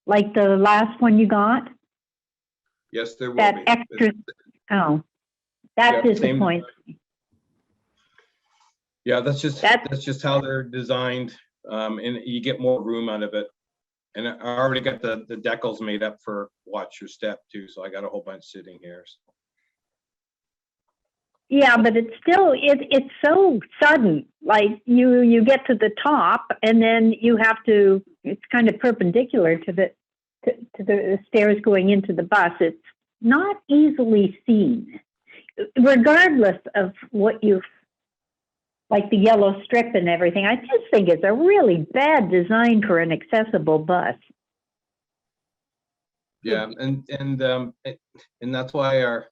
Speaker 9: like the last one you got?
Speaker 7: Yes, there will
Speaker 9: That
Speaker 7: be.
Speaker 9: extra, oh, that's
Speaker 7: Yeah, same-
Speaker 9: disappointing.
Speaker 7: Yeah, that's just
Speaker 9: That's-
Speaker 7: how they're designed, and you get more room out of it. And I already got the decals made up for Watch Your Step too, so I got a whole bunch sitting here. So.
Speaker 9: Yeah, but it's still, it's so sudden, like you get to the top and then you have to, it's kind of perpendicular to the stairs going into the bus. It's not easily seen, regardless of what you've, like the yellow strip and everything. I just think it's a really bad design for an accessible bus.
Speaker 7: Yeah, and that's why our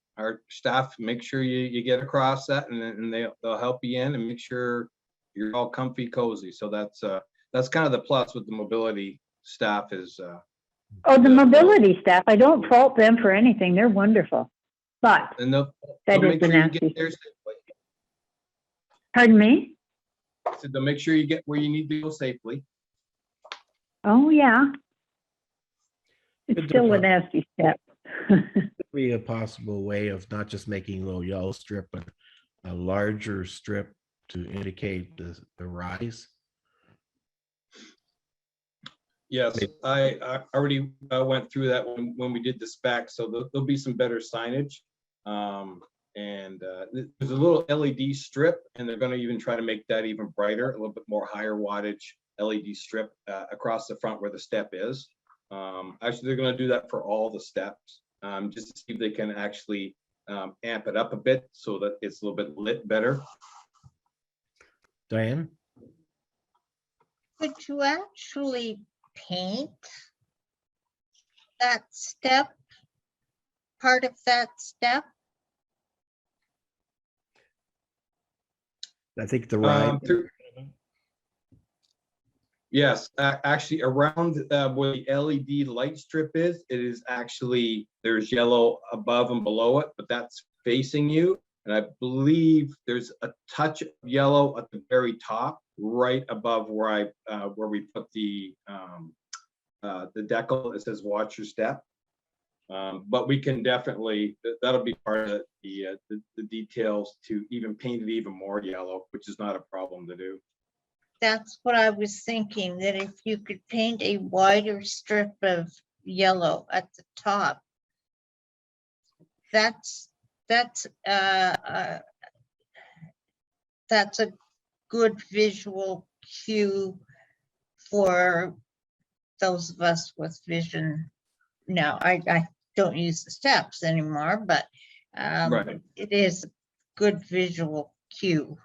Speaker 7: staff make sure you get across that, and they'll help you in and make sure you're all comfy, cozy. So that's kind of the plus with the mobility staff is.
Speaker 9: Oh, the mobility staff, I don't fault them for anything. They're wonderful. But
Speaker 7: And they'll
Speaker 9: that
Speaker 7: make
Speaker 9: is
Speaker 7: sure
Speaker 9: a
Speaker 7: you get
Speaker 9: nasty.
Speaker 7: there safely.
Speaker 9: Pardon me?
Speaker 7: So they'll make sure you get where you need to go safely.
Speaker 9: Oh, yeah.
Speaker 1: Good
Speaker 9: It's still a
Speaker 1: job.
Speaker 9: nasty step.
Speaker 1: Be a possible way of not just making a little yellow strip, but a larger strip to indicate the rise.
Speaker 7: Yes, I already went through that when we did the spec, so there'll be some better signage. There's a little LED strip, and they're going to even try to make that even brighter, a little bit more higher wattage LED strip across the front where the step is. Actually, they're going to do that for all the steps, just to see if they can actually amp it up a bit so that it's a little bit lit better.
Speaker 1: Diane?
Speaker 5: Could you actually paint that step, part of that step?
Speaker 1: I think the rise.
Speaker 7: Yes, actually around where the LED light strip is, it is actually, there's yellow above and below it, but that's facing you. And I believe there's a touch of yellow at the very top, right above where we put the decal. It says "Watch Your Step." But we can definitely, that'll be part of the details to even paint it even more yellow, which is not a problem to do.
Speaker 5: That's what I was thinking, that if you could paint a wider strip of yellow at the top, that's a good visual cue for those of us with vision. Now, I don't use the steps anymore, but
Speaker 7: Right.
Speaker 5: it is a good visual cue.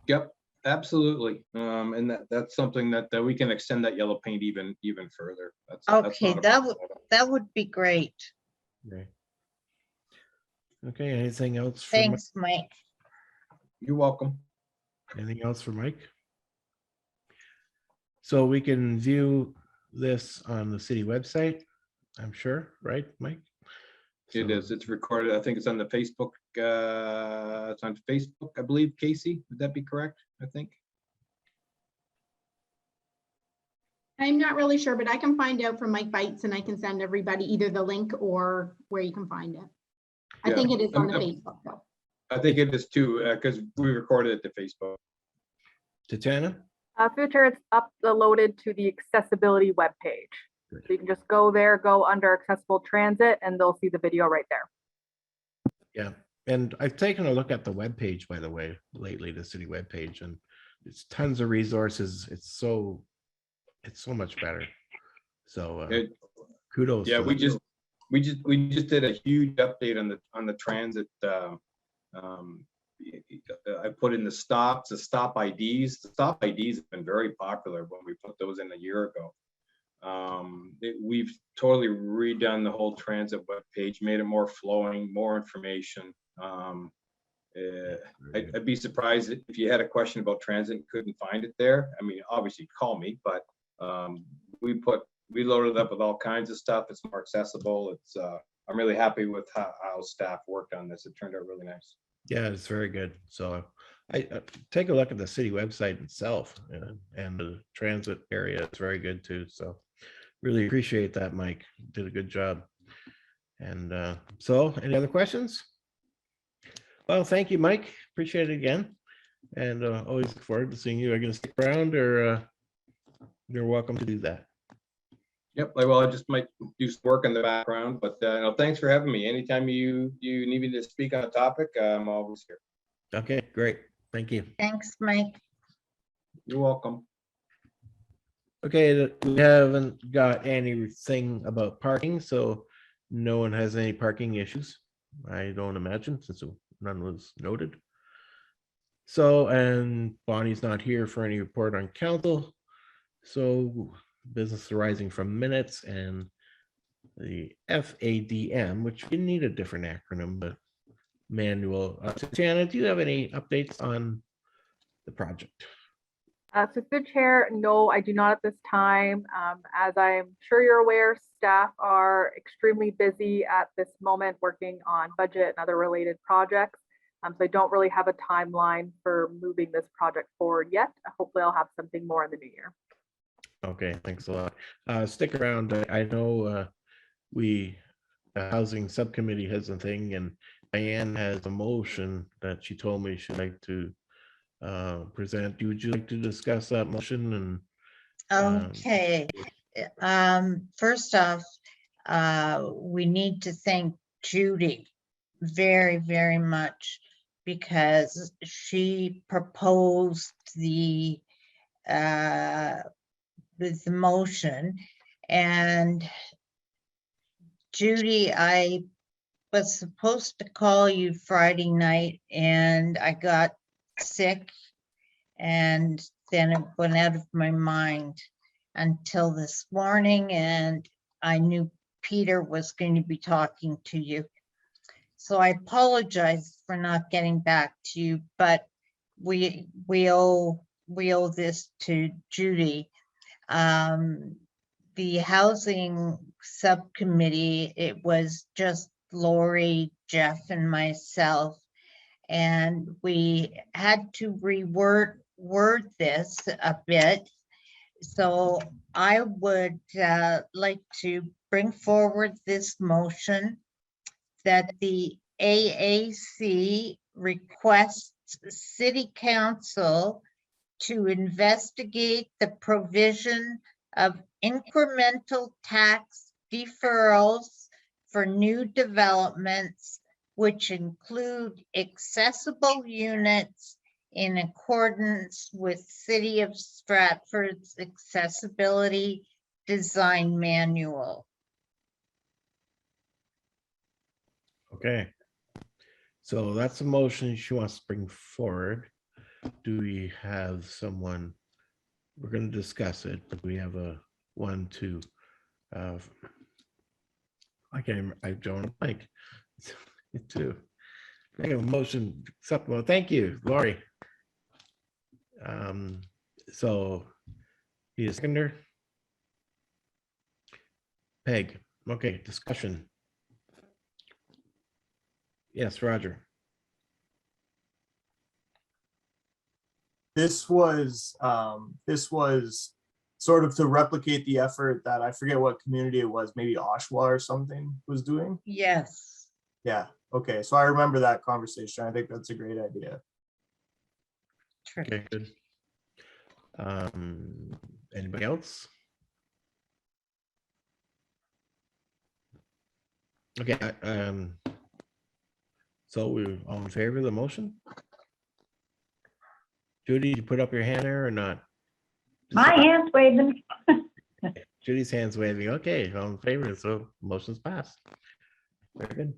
Speaker 7: Yep, absolutely. And that's something that we can extend that yellow paint even further. That's
Speaker 5: Okay,
Speaker 7: not a problem.
Speaker 5: that would be great.
Speaker 1: Okay. Okay, anything else? For Mike?
Speaker 5: Thanks, Mike.
Speaker 7: You're welcome.
Speaker 1: Anything else for Mike? So we can view this on the city website, I'm sure, right, Mike?
Speaker 7: It
Speaker 1: So-
Speaker 7: is. It's recorded. I think it's on the Facebook. It's on Facebook, I believe. Casey, would that be correct? I think.
Speaker 2: I'm not really sure, but I can find out from Mike Bites and I can send everybody either the link or where you can find it. I
Speaker 7: Yeah.
Speaker 2: think it is on the Facebook though.
Speaker 7: I think it is too, because we recorded it to Facebook.
Speaker 1: Tatiana?
Speaker 10: Future, it's uploaded to the accessibility webpage. So you can just go there, go under accessible transit, and they'll see the video right there.
Speaker 1: Yeah, and I've taken a look at the webpage, by the way, lately, the city webpage, and it's tons of resources. It's so much better. So kudos.
Speaker 7: Yeah,
Speaker 1: to
Speaker 7: we
Speaker 1: them.
Speaker 7: just did a huge update on the transit. I put in the stops, the stop IDs. The stop IDs have been very popular when we put those in a year ago. We've totally redone the whole transit webpage, made it more flowing, more information. I'd be surprised if you had a question about transit and couldn't find it there. I mean, obviously call me, but we loaded up with all kinds of stuff. It's more accessible. It's I'm really happy with how staff worked on this. It turned out really nice.
Speaker 1: Yeah, it's very good. So I take a look at the city website itself, and the transit area is very good too. So really appreciate that, Mike. Did a good job. And so any other questions? Well, thank you, Mike. Appreciate it again. And always look forward to seeing you. Are you going to stick around, or you're welcome to do that?
Speaker 7: Yep, I just might do some work in the background, but no, thanks for having me. Anytime you need me to speak on a topic, I'm always here.
Speaker 1: Okay, great. Thank you.
Speaker 5: Thanks, Mike.
Speaker 7: You're welcome.
Speaker 1: Okay, we haven't got anything about parking, so no one has any parking issues. I don't imagine, since none was noted. So, and Bonnie's not here for any report on council. So business arising from minutes and the FADM, which we need a different acronym, but manual. Tatiana, do you have any updates on the project?
Speaker 10: So through chair, no, I do not at this time. As I'm sure you're aware, staff are extremely busy at this moment working on budget and other related projects. So I don't really have a timeline for moving this project forward yet. Hopefully I'll have something more in the new year.
Speaker 1: Okay, thanks a lot. Stick around. I know the housing subcommittee has a thing, and Diane has a motion that she told me she'd like to present. Would you like to discuss that motion? And
Speaker 5: Okay. First off, we need to thank Judy very, very much, because she proposed the motion. And Judy, I was supposed to call you Friday night and I got sick, and then it went out of my mind until this morning, and I knew Peter was going to be talking to you. So I apologize for not getting back to you, but we owe this to Judy. The housing subcommittee, it was just Lori, Jeff, and myself, and we had to reword this a bit. So I would like to bring forward this motion that the AAC requests City Council to investigate the provision of incremental tax deferrals for new developments, which include accessible units in accordance with City of Stratford's accessibility design manual.
Speaker 1: okay, so that's a motion she wants to bring forward. Do we have someone? We're going to discuss it, but we have a 1, 2. I don't like 2. I have a motion acceptable. Thank you, Lori. So he is seconder. Peg. Okay, discussion. Yes, Roger.
Speaker 4: This was sort of to replicate the effort that I forget what community it was, maybe Oshawa or something was doing.
Speaker 5: Yes.
Speaker 4: Yeah. Okay. So I remember that conversation. I think that's a great idea.
Speaker 1: Okay, good. Anybody else? Okay. So we all in favor of the motion? Judy, you put up your hand there or not?
Speaker 9: My hand's waving.
Speaker 1: Judy's hand's waving. Okay, all in favor, so motion's passed. Very good.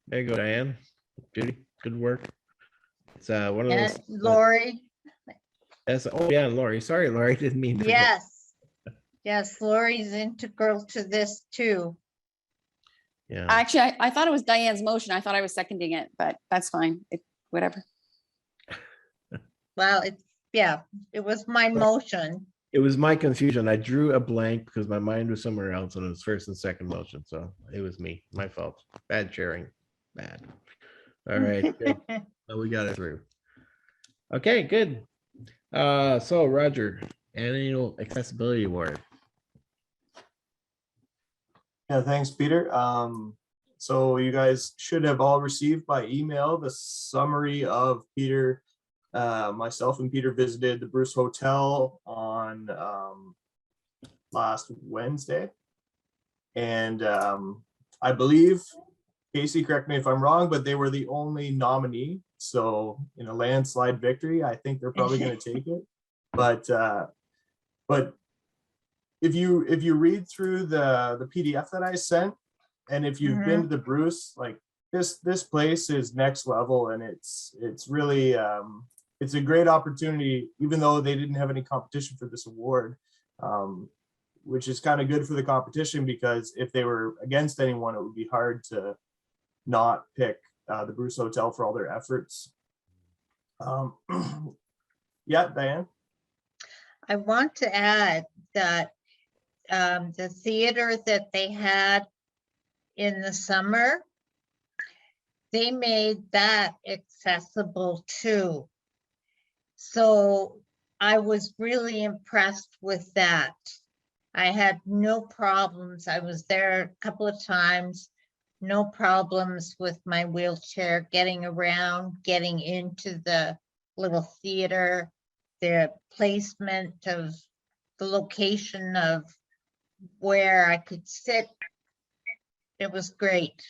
Speaker 1: There you go, Diane. Judy, good work. It's one of
Speaker 5: And
Speaker 1: those.
Speaker 5: Lori,
Speaker 1: Oh yeah, Lori. Sorry, Lori. Didn't mean to.
Speaker 5: yes. Yes, Lori's integral to this too.
Speaker 1: Yeah.
Speaker 8: Actually, I thought it was Diane's motion. I thought I was seconding it, but that's fine. Whatever.
Speaker 5: Well, it was my motion.
Speaker 1: It was my confusion. I drew a blank because my mind was somewhere else, and it was first and second motion. So it was me, my fault. Bad sharing. Bad. All right. Good. So we got it through. Okay, good. So Roger, annual accessibility award.
Speaker 4: Yeah, thanks, Peter. So you guys should have all received by email the summary of Peter. Myself and Peter visited the Bruce Hotel on last Wednesday. And I believe, Casey, correct me if I'm wrong, but they were the only nominee. So in a landslide victory, I think they're probably going to take it. But if you read through the PDF that I sent, and if you've been to the Bruce, like this place is next level, and it's really it's a great opportunity, even though they didn't have any competition for this award, which is kind of good for the competition, because if they were against anyone, it would be hard to not pick the Bruce Hotel for all their efforts. Yeah, Diane.
Speaker 5: I want to add that the theater that they had in the summer, they made that accessible too. So I was really impressed with that. I had no problems. I was there a couple of times, no problems with my wheelchair getting around, getting into the little theater, the placement of the location of where I could sit. It was great.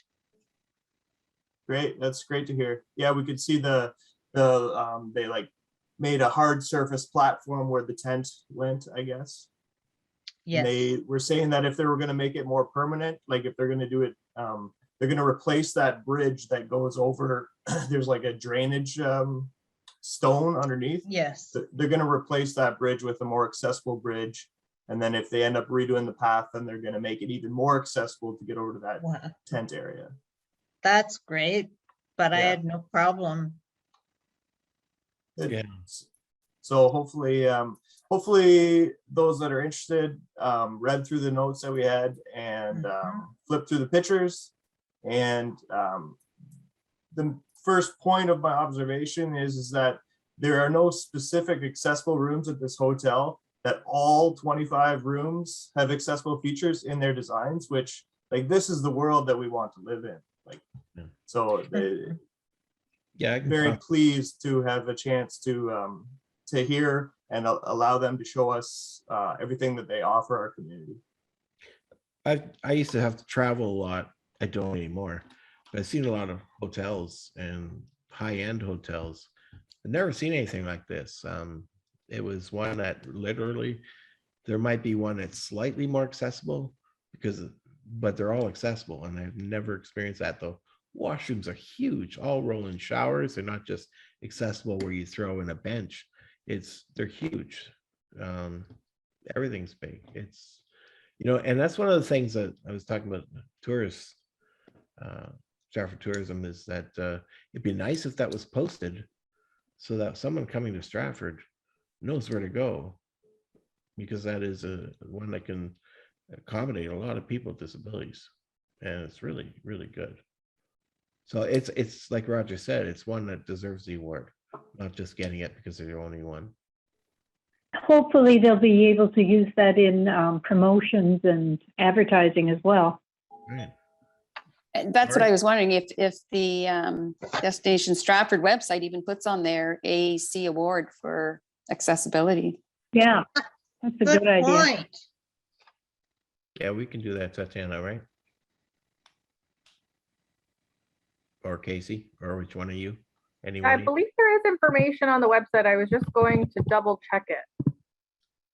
Speaker 4: Great, that's great to hear. Yeah, we could see they like made a hard surface platform where the tent went, I guess.
Speaker 5: Yes.
Speaker 4: And they were saying that if they were going to make it more permanent, like if they're going to do it, they're going to replace that bridge that goes over. There's like a drainage stone underneath.
Speaker 5: Yes.
Speaker 4: They're going to replace that bridge with a more accessible bridge. And then if they end up redoing the path, then they're going to make it even more accessible to get over to that
Speaker 5: Wow.
Speaker 4: tent area.
Speaker 5: That's great, but I
Speaker 4: Yeah.
Speaker 5: had no problem.
Speaker 4: Good.
Speaker 1: Yeah.
Speaker 4: So hopefully those that are interested read through the notes that we had and flipped through the pictures. And the first point of my observation is that there are no specific accessible rooms at this hotel, that all 25 rooms have accessible features in their designs, which, like, this is the world that we want to live in. Like,
Speaker 1: Yeah.
Speaker 4: So
Speaker 1: Yeah, I can
Speaker 4: very
Speaker 1: talk.
Speaker 4: pleased to have a chance to hear and allow them to show us everything that they offer our community.
Speaker 1: I used to have to travel a lot. I don't anymore, but I've seen a lot of hotels and high-end hotels. I've never seen anything like this. It was one that literally, there might be one that's slightly more accessible but they're all accessible, and I've never experienced that. The washrooms are huge, all rolling showers. They're not just accessible where you throw in a bench. They're huge. Everything's big. It's, and that's one of the things that I was talking about tourists, Stratford tourism, is that it'd be nice if that was posted so that someone coming to Stratford knows where to go, because that is one that can accommodate a lot of people with disabilities, and it's really, really good. So it's like Roger said, it's one that deserves the award, not just getting it because they're the only one.
Speaker 9: Hopefully they'll be able to use that in promotions and advertising as well.
Speaker 1: Right.
Speaker 8: That's what I was wondering, if the Destination Stratford website even puts on their AAC award for accessibility.
Speaker 9: Yeah, that's a good idea.
Speaker 5: Point.
Speaker 1: Yeah, we can do that, Tatiana, right? or Casey, or which one of you?
Speaker 10: I
Speaker 1: Anyone?
Speaker 10: believe there is information on the website. I was just going to double check it.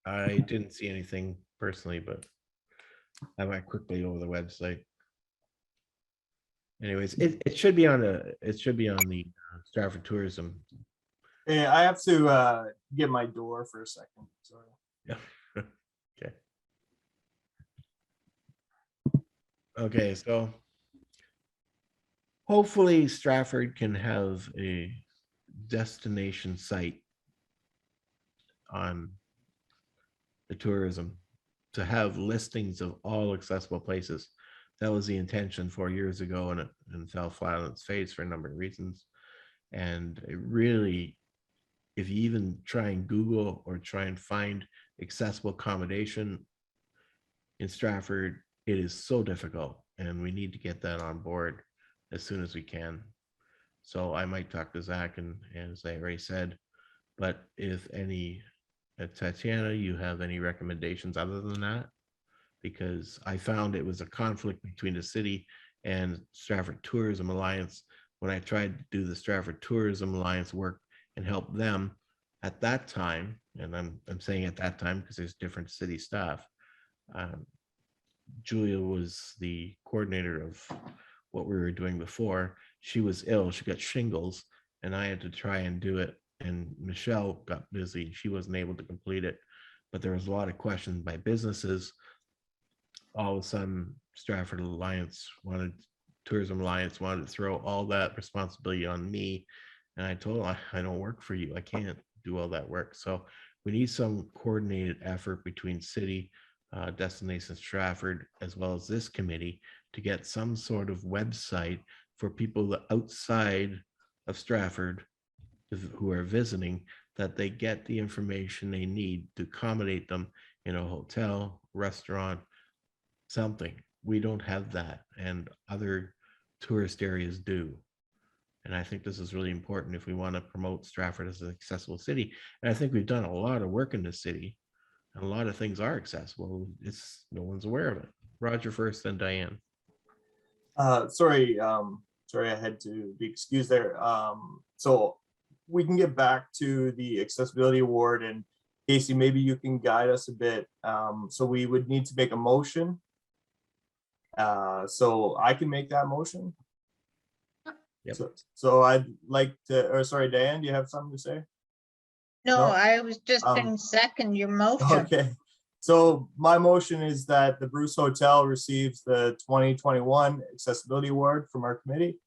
Speaker 1: I didn't see anything personally, but I went quickly over the website. Anyways, it should be on the Stratford Tourism.
Speaker 4: Yeah, I have to get my door for a second. Sorry.
Speaker 1: Yeah. Okay. Okay, so hopefully Stratford can have a destination site on the tourism to have listings of all accessible places. That was the intention 4 years ago, and it fell flat on its face for a number of reasons. And it really, if you even try and Google or try and find accessible accommodation in Stratford, it is so difficult, and we need to get that on board as soon as we can. So I might talk to Zach, and as I already said, but if any, Tatiana, you have any recommendations other than that? Because I found it was a conflict between the city and Stratford Tourism Alliance when I tried to do the Stratford Tourism Alliance work and help them at that time. And I'm saying at that time because there's different city staff. Julia was the coordinator of what we were doing before. She was ill, she got shingles, and I had to try and do it. And Michelle got busy, she wasn't able to complete it. But there was a lot of questions by businesses. All of a sudden, Stratford Alliance Tourism Alliance wanted to throw all that responsibility on me. And I told them, I don't work for you. I can't do all that work. So we need some coordinated effort between city, Destination Stratford, as well as this committee to get some sort of website for people outside of Stratford who are visiting, that they get the information they need to accommodate them in a hotel, restaurant, something. We don't have that, and other tourist areas do. And I think this is really important if we want to promote Stratford as an accessible city. And I think we've done a lot of work in the city, and a lot of things are accessible. It's no one's aware of it. Roger first, then Diane.
Speaker 4: Sorry, I had to be excused there. So we can get back to the accessibility award, and Casey, maybe you can guide us a bit. So we would need to make a motion. So I can make that motion.
Speaker 1: Yep.
Speaker 4: So I'd like to, or sorry, Diane, do you have something to say?
Speaker 5: No,
Speaker 4: No?
Speaker 5: I was just going to second your motion.
Speaker 4: Okay. So my motion is that the Bruce Hotel receives the 2021 Accessibility Award from our committee.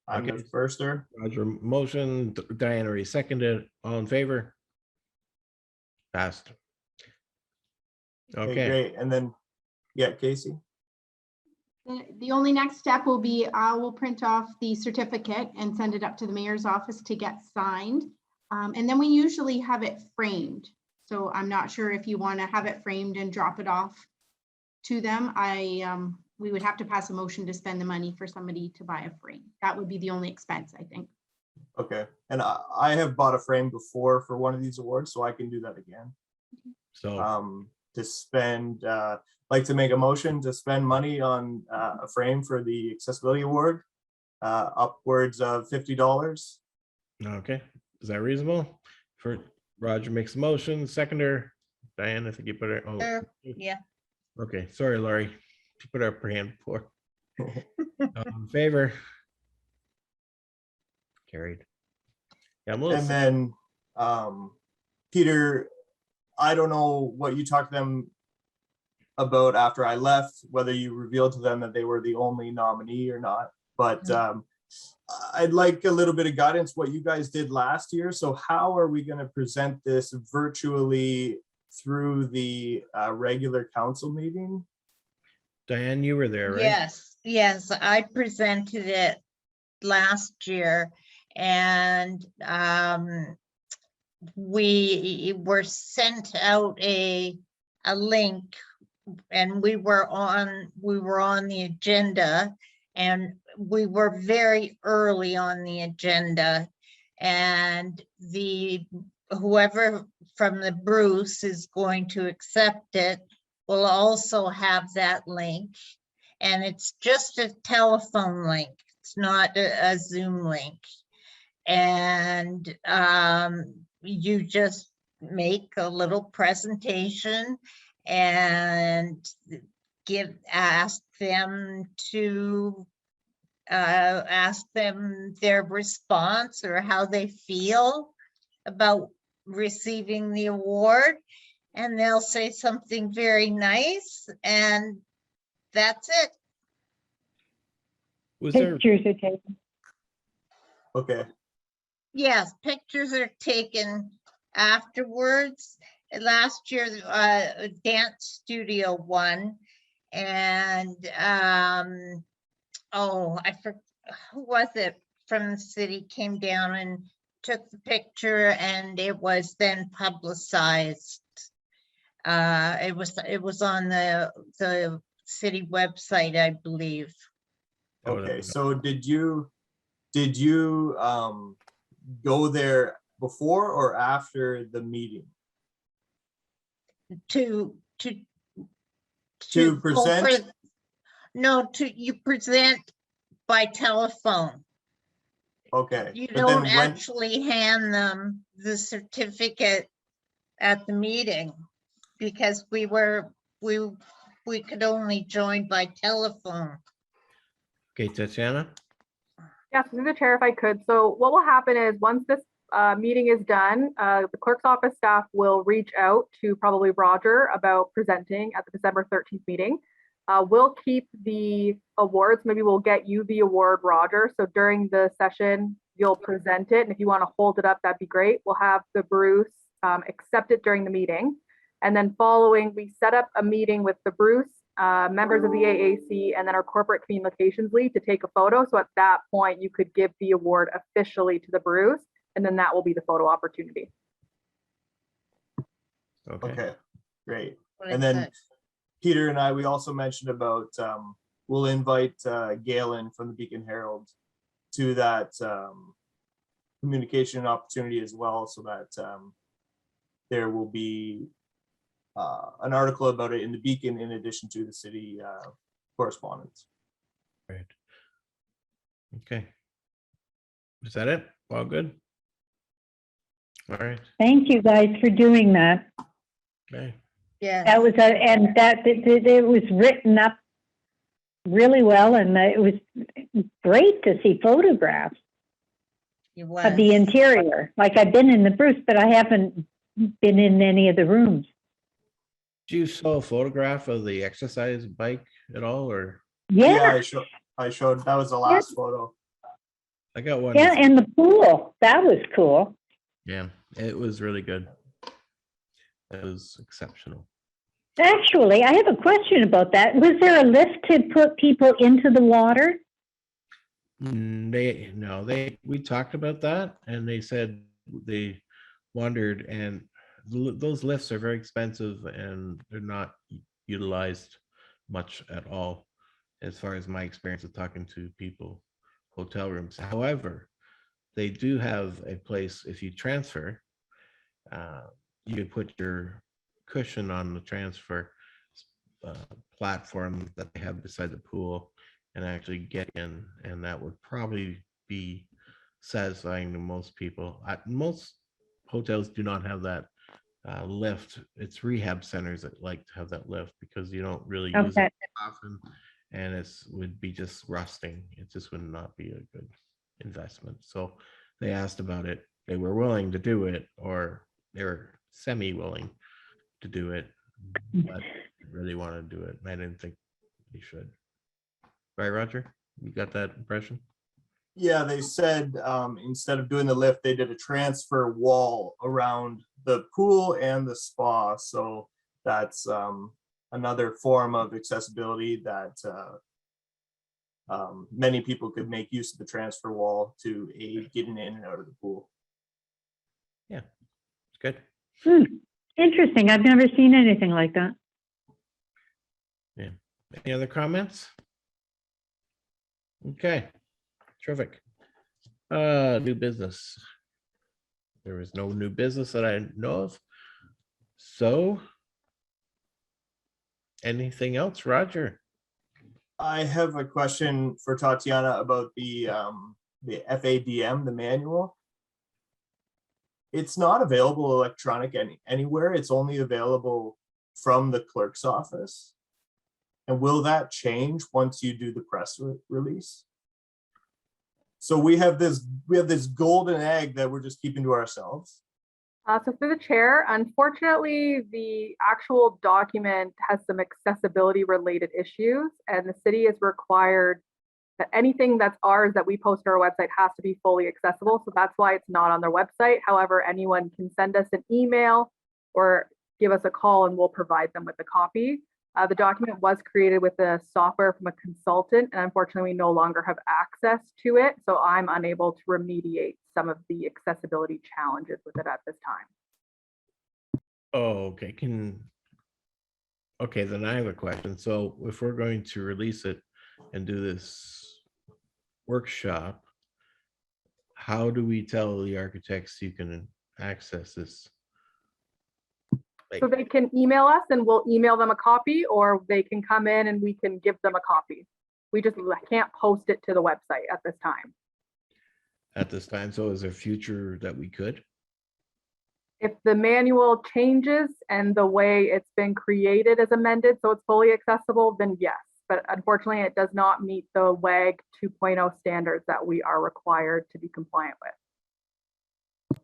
Speaker 4: I'm the firster.
Speaker 1: Roger motion, Diane already seconded. All in favor? Passed. Okay.
Speaker 4: Great. And then, yeah, Casey.
Speaker 2: The only next step will be I will print off the certificate and send it up to the mayor's office to get signed. And then we usually have it framed. So I'm not sure if you want to have it framed and drop it off to them. We would have to pass a motion to spend the money for somebody to buy a frame. That would be the only expense, I think.
Speaker 4: Okay. And I have bought a frame before for one of these awards, so I can do that again.
Speaker 1: So
Speaker 4: to spend, like to make a motion to spend money on a frame for the accessibility award, upwards of $50.
Speaker 1: okay, is that reasonable? For Roger makes a motion, seconder. Diane, I think you put it. Oh,
Speaker 5: Sure, yeah.
Speaker 1: okay. Sorry, Laurie. She put up her hand before. In favor? Carried. Yeah,
Speaker 4: And then, Peter, I don't know what you talked to them about after I left, whether you revealed to them that they were the only nominee or not, but I'd like a little bit of guidance what you guys did last year. So how are we going to present this virtually through the regular council meeting?
Speaker 1: Diane, you were there, right?
Speaker 5: Yes, I presented it last year, and we were sent out a link, and we were on the agenda, and we were very early on the agenda, and whoever from the Bruce is going to accept it will also have that link, And it's just a telephone link. It's not a Zoom link. And you just make a little presentation and ask them their response or how they feel about receiving the award. And they'll say something very nice, and that's it.
Speaker 1: Was there,
Speaker 9: Pictures are taken.
Speaker 4: Okay,
Speaker 5: Yes, pictures are taken afterwards. Last year, a dance studio won, and oh, who was it from the city came down and took the picture, and it was then publicized. It was on the city website, I believe.
Speaker 4: okay. So did you go there before or after the meeting
Speaker 5: To
Speaker 4: to
Speaker 5: go
Speaker 4: present?
Speaker 5: No, you present by telephone.
Speaker 4: Okay,
Speaker 5: You
Speaker 4: but then
Speaker 5: don't
Speaker 4: when,
Speaker 5: actually hand them the certificate at the meeting because we could only join by telephone.
Speaker 1: okay, Tatiana?
Speaker 10: Yes, through the chair, if I could. So what will happen is once this meeting is done, the clerk's office staff will reach out to probably Roger about presenting at the December 13th meeting. We'll keep the awards. Maybe we'll get you the award, Roger. So during the session, you'll present it. And if you want to hold it up, that'd be great. We'll have the Bruce accept it during the meeting. And then following, we set up a meeting with the Bruce, members of the AAC, and then our corporate communications lead to take a photo. So at that point, you could give the award officially to the Bruce, and then that will be the photo opportunity.
Speaker 4: okay, great.
Speaker 5: What
Speaker 4: And
Speaker 5: is
Speaker 4: then
Speaker 5: it?
Speaker 4: Peter and I, we also mentioned about, we'll invite Galen from the Beacon Herald to that communication opportunity as well, so that there will be an article about it in the Beacon in addition to the city correspondence.
Speaker 1: Right. Okay. Is that it? All good? All right.
Speaker 9: Thank you guys for doing that.
Speaker 1: Okay.
Speaker 5: Yeah.
Speaker 9: That was it was written up really well, and it was great to see photographs of the interior. Like, I've been in the Bruce, but I haven't been in any of the rooms.
Speaker 1: Did you saw a photograph of the exercise bike at all, or?
Speaker 9: Yeah,
Speaker 4: I showed, that was the last photo.
Speaker 1: I got one.
Speaker 9: yeah, and the pool, that was cool.
Speaker 1: Yeah, it was really good. It was exceptional.
Speaker 9: Actually, I have a question about that. Was there a lift to put people into the water?
Speaker 1: We talked about that, and they said they wondered, and those lifts are very expensive and they're not utilized much at all, as far as my experience of talking to people, hotel rooms. However, they do have a place, if you transfer, you put your cushion on the transfer platform that they have beside the pool and actually get in, and that would probably be satisfying to most people. Most hotels do not have that lift. It's rehab centers that like to have that lift because you don't really use it often, and would be just rusting. It just would not be a good investment. So they asked about it. They were willing to do it, or they were semi-willing to do it, but really want to do it. And I didn't think they should. Right, Roger? You got that impression?
Speaker 4: Yeah, they said instead of doing the lift, they did a transfer wall around the pool and the spa. So that's another form of accessibility that many people could make use of the transfer wall to aid getting in and out of the pool.
Speaker 1: Yeah, it's good.
Speaker 9: Interesting. I've never seen anything like that.
Speaker 1: Yeah. Any other comments? Okay, terrific. New business. There is no new business that I know of. So anything else, Roger?
Speaker 4: I have a question for Tatiana about the FADM, the manual. It's not available anywhere. It's only available from the clerk's office. And will that change once you do the press release? So we have this golden egg that we're just keeping to ourselves.
Speaker 10: So through the chair, unfortunately, the actual document has some accessibility related issues, and the city is required that anything that's ours that we post on our website has to be fully accessible. So that's why it's not on their website. However, anyone can send us an email or give us a call and we'll provide them with a copy. The document was created with the software from a consultant, and unfortunately, we no longer have access to it. So I'm unable to remediate some of the accessibility challenges with it at this time.
Speaker 1: Oh, okay. Okay, then I have a question. So if we're going to release it and do this workshop, how do we tell the architects you can access this?
Speaker 10: So they can email us and we'll email them a copy, or they can come in and we can give them a copy. We just can't post it to the website at this time.
Speaker 1: At this time, so is there future that we could?
Speaker 10: If the manual changes and the way it's been created is amended so it's fully accessible, then yes. But unfortunately, it does not meet the WAG 2.0 standards that we are required to be compliant with.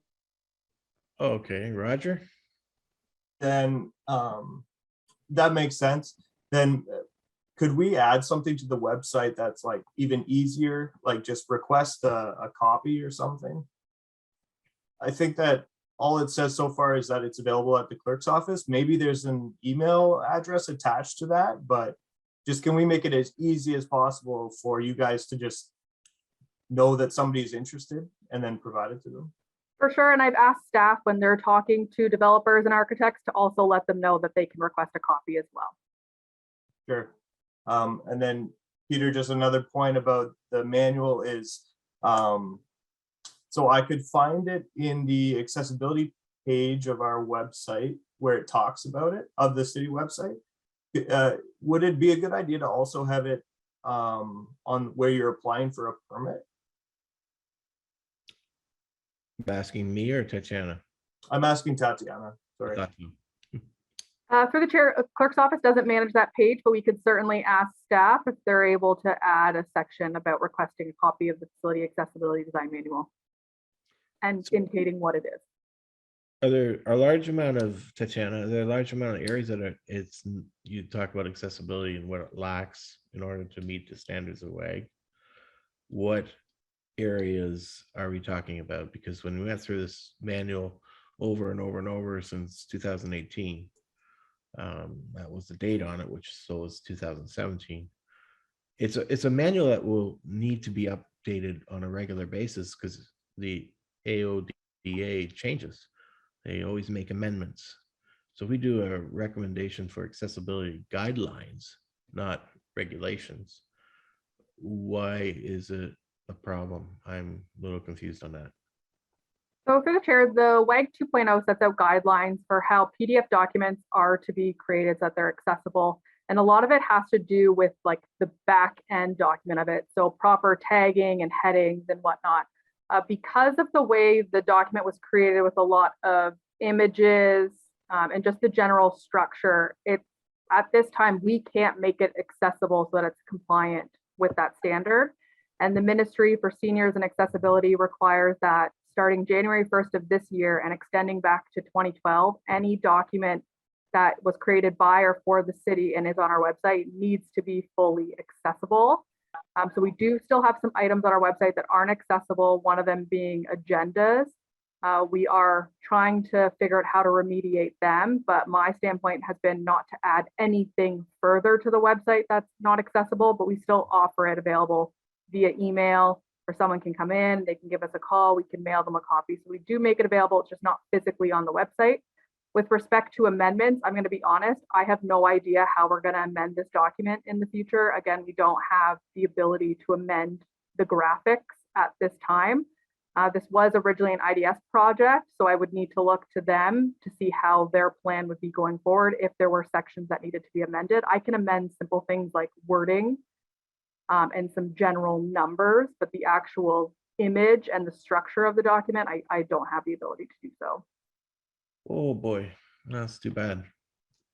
Speaker 1: Okay, Roger?
Speaker 4: Then that makes sense. Then could we add something to the website that's like even easier, like just request a copy or something? I think that all it says so far is that it's available at the clerk's office. Maybe there's an email address attached to that, but just can we make it as easy as possible for you guys to just know that somebody's interested and then provide it to them?
Speaker 10: For sure, and I've asked staff when they're talking to developers and architects to also let them know that they can request a copy as well.
Speaker 4: Sure. And then Peter, just another point about the manual is, so I could find it in the accessibility page of our website where it talks about it, of the city website. Would it be a good idea to also have it on where you're applying for a permit?
Speaker 1: Asking me or Tatiana?
Speaker 4: I'm asking Tatiana, sorry.
Speaker 10: Through the chair, clerk's office doesn't manage that page, but we could certainly ask staff if they're able to add a section about requesting a copy of the facility accessibility design manual and indicating what it is.
Speaker 1: Are there a large amount of, Tatiana, are there a large amount of areas that are, you talk about accessibility and what it lacks in order to meet the standards of WAG? What areas are we talking about? Because when we went through this manual over and over and over since 2018, that was the date on it, which so was 2017. It's a manual that will need to be updated on a regular basis because the AODA changes. They always make amendments. So if we do a recommendation for accessibility guidelines, not regulations, why is it a problem? I'm a little confused on that.
Speaker 10: So for the chair, the WAG 2.0 sets out guidelines for how PDF documents are to be created so that they're accessible. And a lot of it has to do with like the back end document of it. So proper tagging and headings and whatnot. Because of the way the document was created with a lot of images and just the general structure, at this time, we can't make it accessible so that it's compliant with that standard. And the Ministry for Seniors and Accessibility requires that starting January 1st of this year and extending back to 2012, any document that was created by or for the city and is on our website needs to be fully accessible. So we do still have some items on our website that aren't accessible, one of them being agendas. We are trying to figure out how to remediate them, but my standpoint has been not to add anything further to the website that's not accessible, but we still offer it available via email, or someone can come in, they can give us a call, we can mail them a copy. So we do make it available, it's just not physically on the website. With respect to amendments, I'm going to be honest, I have no idea how we're going to amend this document in the future. Again, we don't have the ability to amend the graphics at this time. This was originally an IDS project, so I would need to look to them to see how their plan would be going forward if there were sections that needed to be amended. I can amend simple things like wording and some general numbers, but the actual image and the structure of the document, I don't have the ability to do so.
Speaker 1: Oh, boy, that's too bad.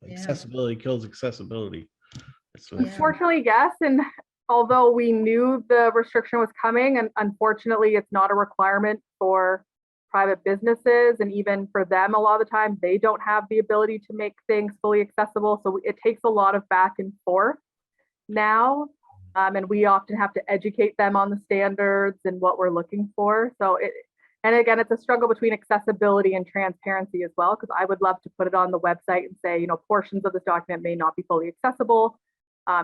Speaker 5: Yeah.
Speaker 1: Accessibility kills accessibility. That's what it
Speaker 5: Yeah.
Speaker 1: feels.
Speaker 10: Unfortunately, yes. And although we knew the restriction was coming, and unfortunately, it's not a requirement for private businesses. And even for them, a lot of the time, they don't have the ability to make things fully accessible. So it takes a lot of back and forth now. And we often have to educate them on the standards and what we're looking for. And again, it's a struggle between accessibility and transparency as well, because I would love to put it on the website and say, portions of this document may not be fully accessible.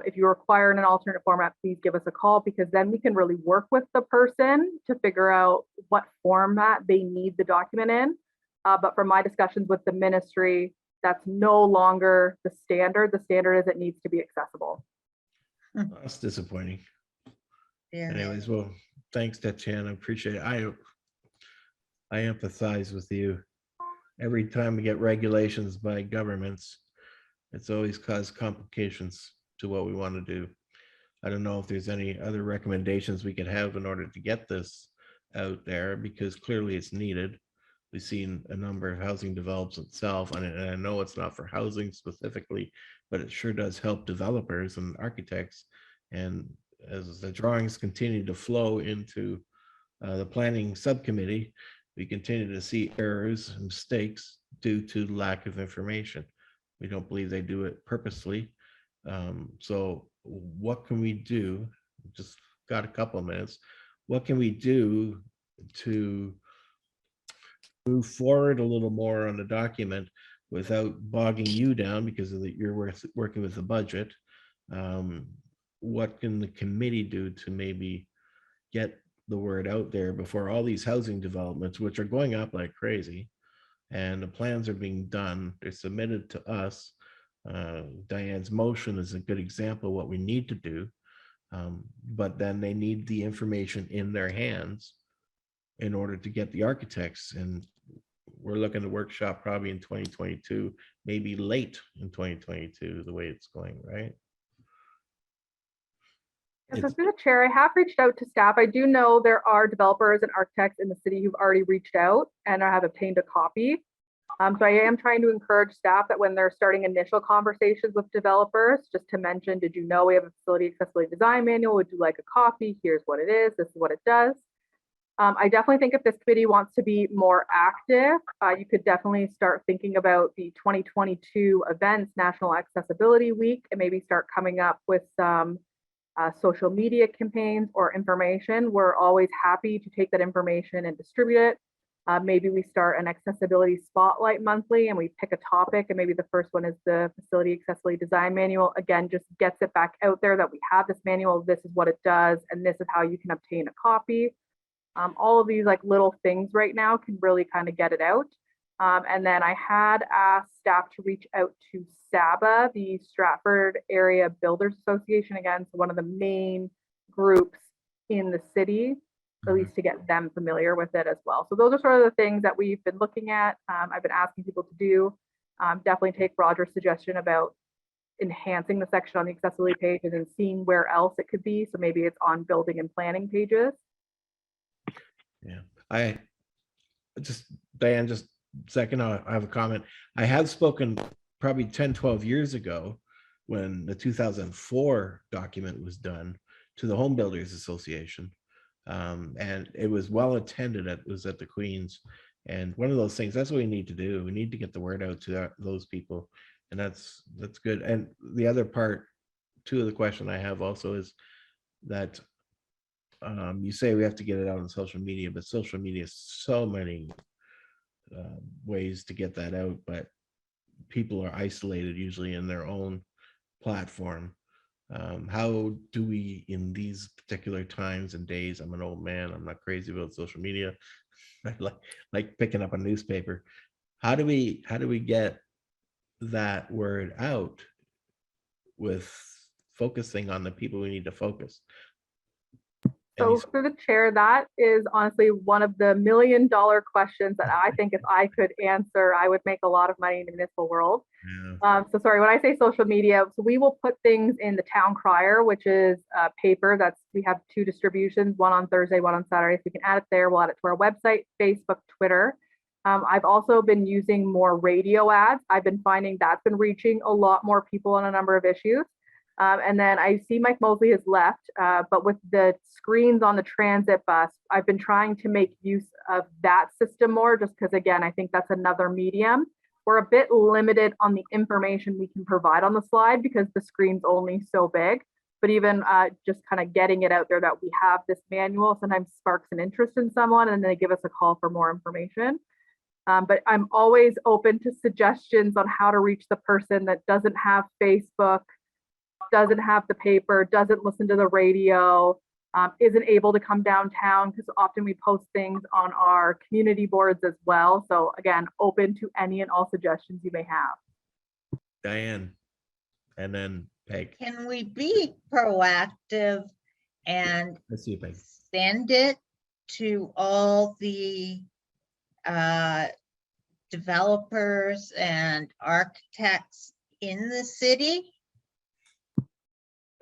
Speaker 10: If you require an alternate format, please give us a call, because then we can really work with the person to figure out what format they need the document in. But from my discussions with the ministry, that's no longer the standard. The standard is it needs to be accessible.
Speaker 1: That's disappointing.
Speaker 5: Yeah.
Speaker 1: Anyways, well, thanks, Tatiana. I appreciate it. I empathize with you. Every time we get regulations by governments, it's always caused complications to what we want to do. I don't know if there's any other recommendations we could have in order to get this out there, because clearly it's needed. We've seen a number of housing develops itself, and I know it's not for housing specifically, but it sure does help developers and architects. And as the drawings continue to flow into the planning subcommittee, we continue to see errors and mistakes due to lack of information. We don't believe they do it purposely. So what can we do? Just got a couple of minutes. What can we do to move forward a little more on the document without bogging you down, because you're working with the budget? What can the committee do to maybe get the word out there before all these housing developments, which are going up like crazy, and the plans are being done, they're submitted to us. Diane's motion is a good example of what we need to do, but then they need the information in their hands in order to get the architects. And we're looking to workshop probably in 2022, maybe late in 2022, the way it's going, right?
Speaker 10: So through the chair, I have reached out to staff. I do know there are developers and architects in the city who've already reached out and have obtained a copy. So I am trying to encourage staff that when they're starting initial conversations with developers, just to mention, did you know we have a facility accessibility design manual? Would you like a copy? Here's what it is. This is what it does. I definitely think if this committee wants to be more active, you could definitely start thinking about the 2022 events, National Accessibility Week, and maybe start coming up with some social media campaigns or information. We're always happy to take that information and distribute it. Maybe we start an accessibility spotlight monthly and we pick a topic, and maybe the first one is the facility accessibility design manual. Again, just gets it back out there that we have this manual, this is what it does, and this is how you can obtain a copy. All of these like little things right now can really kind of get it out. And then I had asked staff to reach out to SABA, the Stratford Area Builders Association, again, so one of the main groups in the city, at least to get them familiar with it as well. So those are sort of the things that we've been looking at. I've been asking people to do. Definitely take Roger's suggestion about enhancing the section on the accessibility pages and seeing where else it could be. So maybe it's on building and planning pages.
Speaker 1: Yeah, I just, Diane, just a second, I have a comment. I have spoken probably 10, 12 years ago when the 2004 document was done to the Home Builders Association. And it was well attended. It was at the Queen's. And one of those things, that's what we need to do. We need to get the word out to those people. And that's good. And the other part, too, of the question I have also is that you say we have to get it out on social media, but social media is so many ways to get that out, but people are isolated usually in their own platform. How do we, in these particular times and days, I'm an old man, I'm not crazy about social media, I like picking up a newspaper. How do we get that word out with focusing on the people we need to focus?
Speaker 10: So through the chair, that is honestly one of the $1 million questions that I think if I could answer, I would make a lot of money in the municipal world. So sorry, when I say social media, so we will put things in the town crier, which is paper. We have 2 distributions, one on Thursday, one on Saturday. So we can add it there. We'll add it to our website, Facebook, Twitter. I've also been using more radio ads. I've been finding that's been reaching a lot more people on a number of issues. And then I see Mike Mosley has left, but with the screens on the transit bus, I've been trying to make use of that system more just because, again, I think that's another medium. We're a bit limited on the information we can provide on the slide because the screen's only so big. But even just kind of getting it out there that we have this manual sometimes sparks an interest in someone and they give us a call for more information. But I'm always open to suggestions on how to reach the person that doesn't have Facebook, doesn't have the paper, doesn't listen to the radio, isn't able to come downtown because often we post things on our community boards as well. So again, open to any and all suggestions you may have.
Speaker 1: Diane, and then Peg.
Speaker 5: Can we be proactive and
Speaker 1: Let's see, Peg.
Speaker 5: send it to all the developers and architects in the city?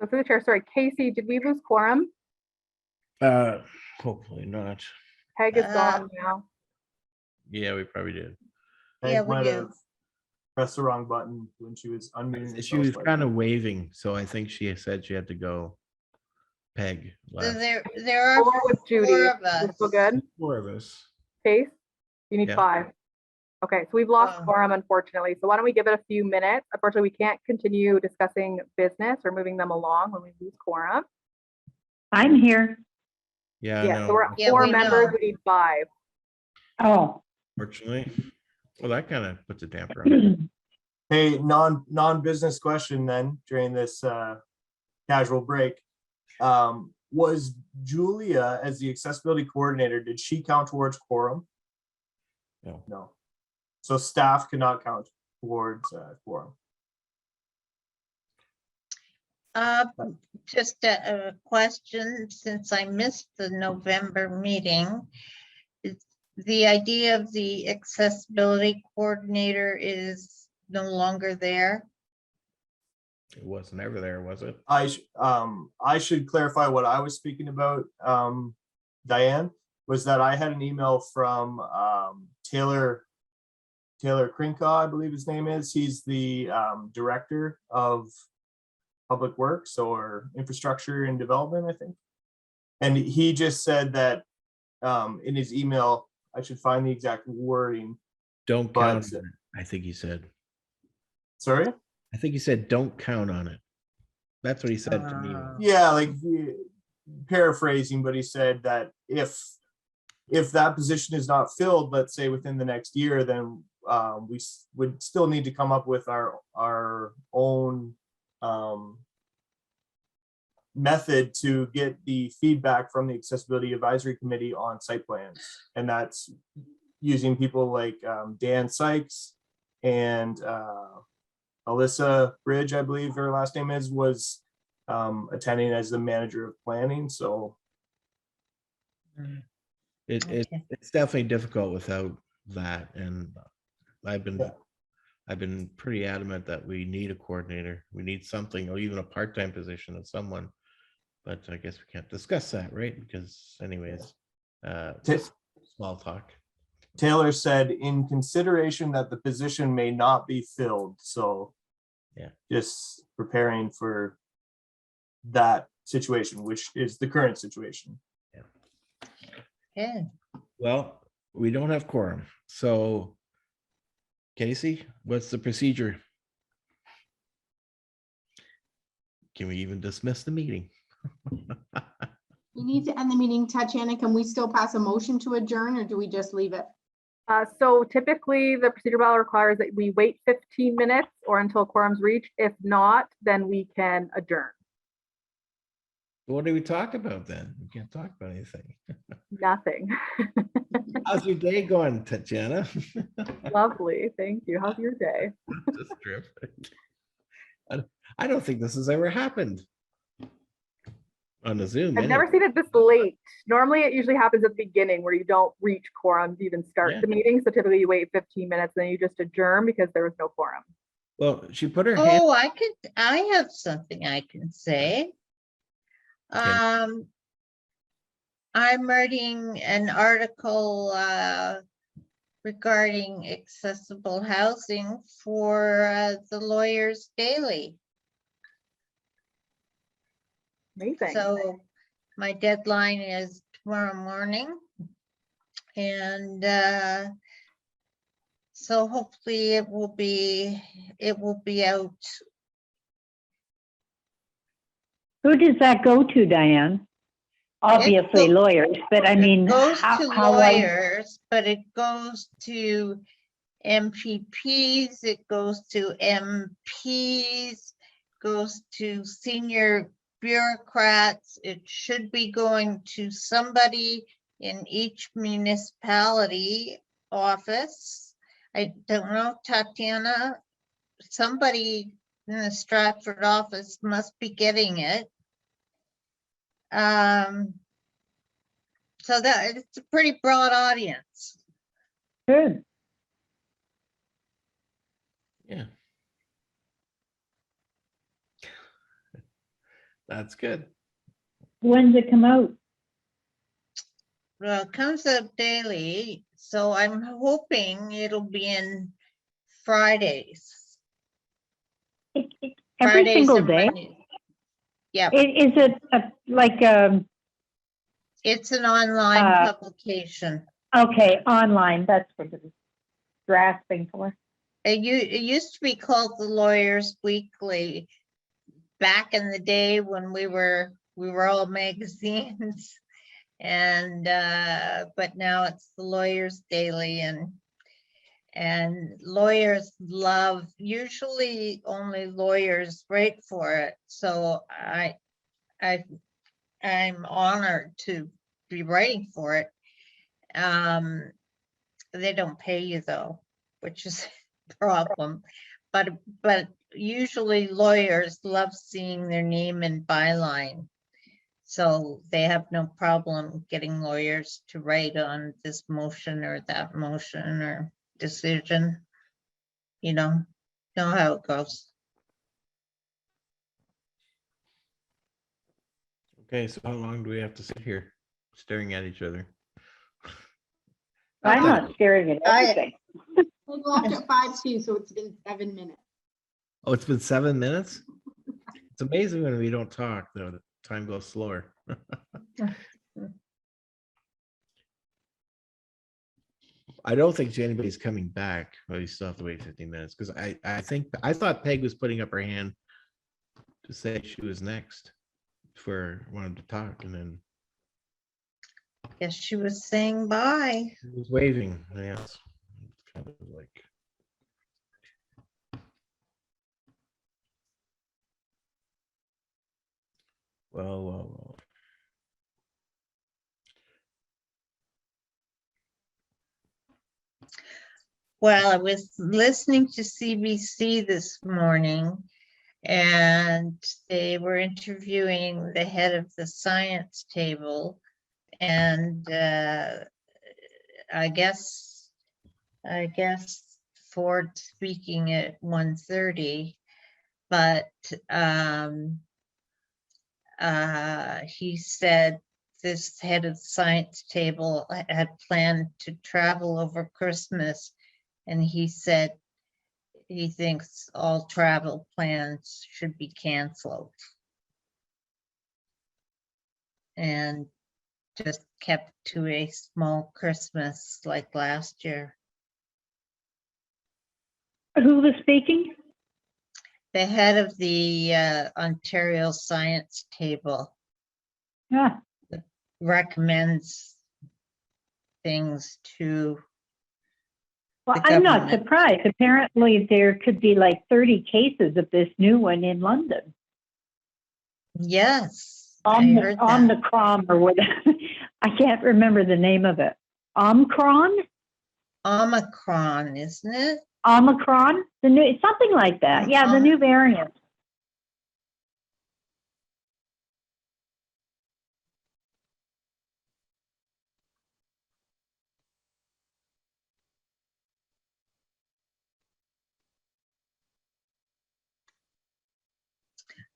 Speaker 10: So through the chair, sorry, Casey, did we lose quorum?
Speaker 1: Hopefully not.
Speaker 10: Peg is gone now.
Speaker 1: Yeah, we probably did.
Speaker 5: Yeah,
Speaker 4: Peg
Speaker 5: we
Speaker 4: might
Speaker 5: do.
Speaker 4: have pressed the wrong button when she was unmuting.
Speaker 1: She was kind of waving, so I think she said she had to go. Peg
Speaker 5: So
Speaker 1: left.
Speaker 5: there are
Speaker 10: Or with Judy.
Speaker 5: 4 of
Speaker 10: Is it
Speaker 5: us.
Speaker 10: still good?
Speaker 1: 4 of us.
Speaker 10: Case, you need
Speaker 1: Yeah.
Speaker 10: 5. Okay, so we've lost
Speaker 5: Oh.
Speaker 10: quorum, unfortunately. So why don't we give it a few minutes? Unfortunately, we can't continue discussing business or moving them along when we lose quorum.
Speaker 9: I'm here.
Speaker 1: Yeah, I
Speaker 10: Yeah,
Speaker 1: know.
Speaker 10: so we're at
Speaker 5: Yeah,
Speaker 10: 4
Speaker 5: we
Speaker 10: members,
Speaker 5: know.
Speaker 10: we need 5.
Speaker 9: Oh.
Speaker 1: Fortunately. Well, that kind of puts a damper on it.
Speaker 4: Hey, non-business question then during this casual break. Was Julia, as the accessibility coordinator, did she count towards quorum?
Speaker 1: No.
Speaker 4: No. So staff cannot count towards quorum.
Speaker 5: Just a question, since I missed the November meeting. The idea of the accessibility coordinator is no longer there.
Speaker 1: It wasn't ever there, was it?
Speaker 4: I should clarify what I was speaking about, Diane, was that I had an email from Taylor Krinkaw, I believe his name is. He's the director of public works or infrastructure and development, I think. And he just said that in his email, I should find the exact wording.
Speaker 1: Don't
Speaker 4: But-
Speaker 1: count on it, I think he said.
Speaker 4: Sorry?
Speaker 1: I think he said, don't count on it. That's what he said to me.
Speaker 4: Yeah, like paraphrasing, but he said that if that position is not filled, let's say within the next year, then we would still need to come up with our own method to get the feedback from the Accessibility Advisory Committee on site plans. And that's using people like Dan Sykes and Alyssa Bridge, I believe her last name is, was attending as the manager of planning. So
Speaker 5: Okay.
Speaker 1: It's definitely difficult without that. And I've been pretty adamant that we need a coordinator. We need something, or even a part-time position of someone. But I guess we can't discuss that, right? Because anyways, just small talk.
Speaker 4: Taylor said, in consideration that the position may not be filled. So
Speaker 1: yeah,
Speaker 4: just preparing for that situation, which is the current situation.
Speaker 5: Okay.
Speaker 1: Well, we don't have quorum. So Casey, what's the procedure? Can we even dismiss the meeting?
Speaker 2: We need to end the meeting. Tatiana, can we still pass a motion to adjourn or do we just leave it?
Speaker 10: So typically the procedure bylaw requires that we wait 15 minutes or until quorum's reached. If not, then we can adjourn.
Speaker 1: What do we talk about then? We can't talk about anything.
Speaker 10: Nothing.
Speaker 1: How's your day going, Tatiana?
Speaker 10: Lovely. Thank you. How's your day?
Speaker 1: Just terrific. I don't think this has ever happened. on the Zoom.
Speaker 10: I've never
Speaker 1: anyway.
Speaker 10: seen it this late. Normally, it usually happens at the beginning where you don't reach quorum to even start
Speaker 1: Yeah.
Speaker 10: the meeting. So typically you wait 15 minutes, then you just adjourn because there was no quorum.
Speaker 1: Well, she put her hand.
Speaker 5: Oh, I have something I can say. I'm writing an article regarding accessible housing for the Lawyers Daily.
Speaker 10: Amazing.
Speaker 5: So my deadline is tomorrow morning. And so hopefully it will be out.
Speaker 9: Who does that go to, Diane? Obviously
Speaker 5: go-
Speaker 9: lawyers, but I mean,
Speaker 5: It goes to
Speaker 9: how wide?
Speaker 5: lawyers, but it goes to MPPs, it goes to MPs, goes to senior bureaucrats. It should be going to somebody in each municipality office. I don't know, Tatiana, somebody in the Stratford office must be getting it. So that it's a pretty broad audience.
Speaker 9: Good.
Speaker 1: Yeah. That's good.
Speaker 9: When's it come out?
Speaker 5: Well, it comes out daily, so I'm hoping it'll be in Fridays.
Speaker 9: Every
Speaker 5: Fridays
Speaker 9: single
Speaker 5: and
Speaker 9: day?
Speaker 5: Mondays. Yeah,
Speaker 9: Is it like,
Speaker 5: it's an online publication.
Speaker 9: okay, online, that's what it is grasping for.
Speaker 5: It used to be called the Lawyers Weekly back in the day when we were all magazines. And but now it's the Lawyers Daily, and lawyers love, usually only lawyers write for it. So I'm honored to be writing for it. They don't pay you though, which is a problem. But usually lawyers love seeing their name and byline. So they have no problem getting lawyers to write on this motion or that motion or decision. You know how it goes.
Speaker 1: Okay, so how long do we have to sit here staring at each other?
Speaker 9: I'm not staring at everything.
Speaker 2: We left at 5 too, so it's been 7 minutes.
Speaker 1: Oh, it's been 7 minutes? It's amazing when we don't talk, though. The time goes slower. I don't think anybody's coming back, but you still have to wait 15 minutes because I thought Peg was putting up her hand to say she was next for wanted to talk, and then
Speaker 5: Guess she was saying bye.
Speaker 1: she was waving. Yes, it's kind of like. Well.
Speaker 5: Well, I was listening to CBC this morning, and they were interviewing the head of the science table, and I guess Ford speaking at 1:30, but he said this head of the science table had planned to travel over Christmas, and he said he thinks all travel plans should be canceled. And just kept to a small Christmas like last year.
Speaker 9: Who was speaking?
Speaker 5: The head of the Ontario Science Table
Speaker 9: Yeah.
Speaker 5: recommends things to
Speaker 9: Well,
Speaker 5: the
Speaker 9: I'm not
Speaker 5: government.
Speaker 9: surprised. Apparently there could be like 30 cases of this new one in London.
Speaker 5: Yes, I heard that.
Speaker 9: Omicron or whatever. I can't remember the name of it. Omicron,
Speaker 5: isn't it?
Speaker 9: Omicron, the new, something like that. Yeah, the new variant.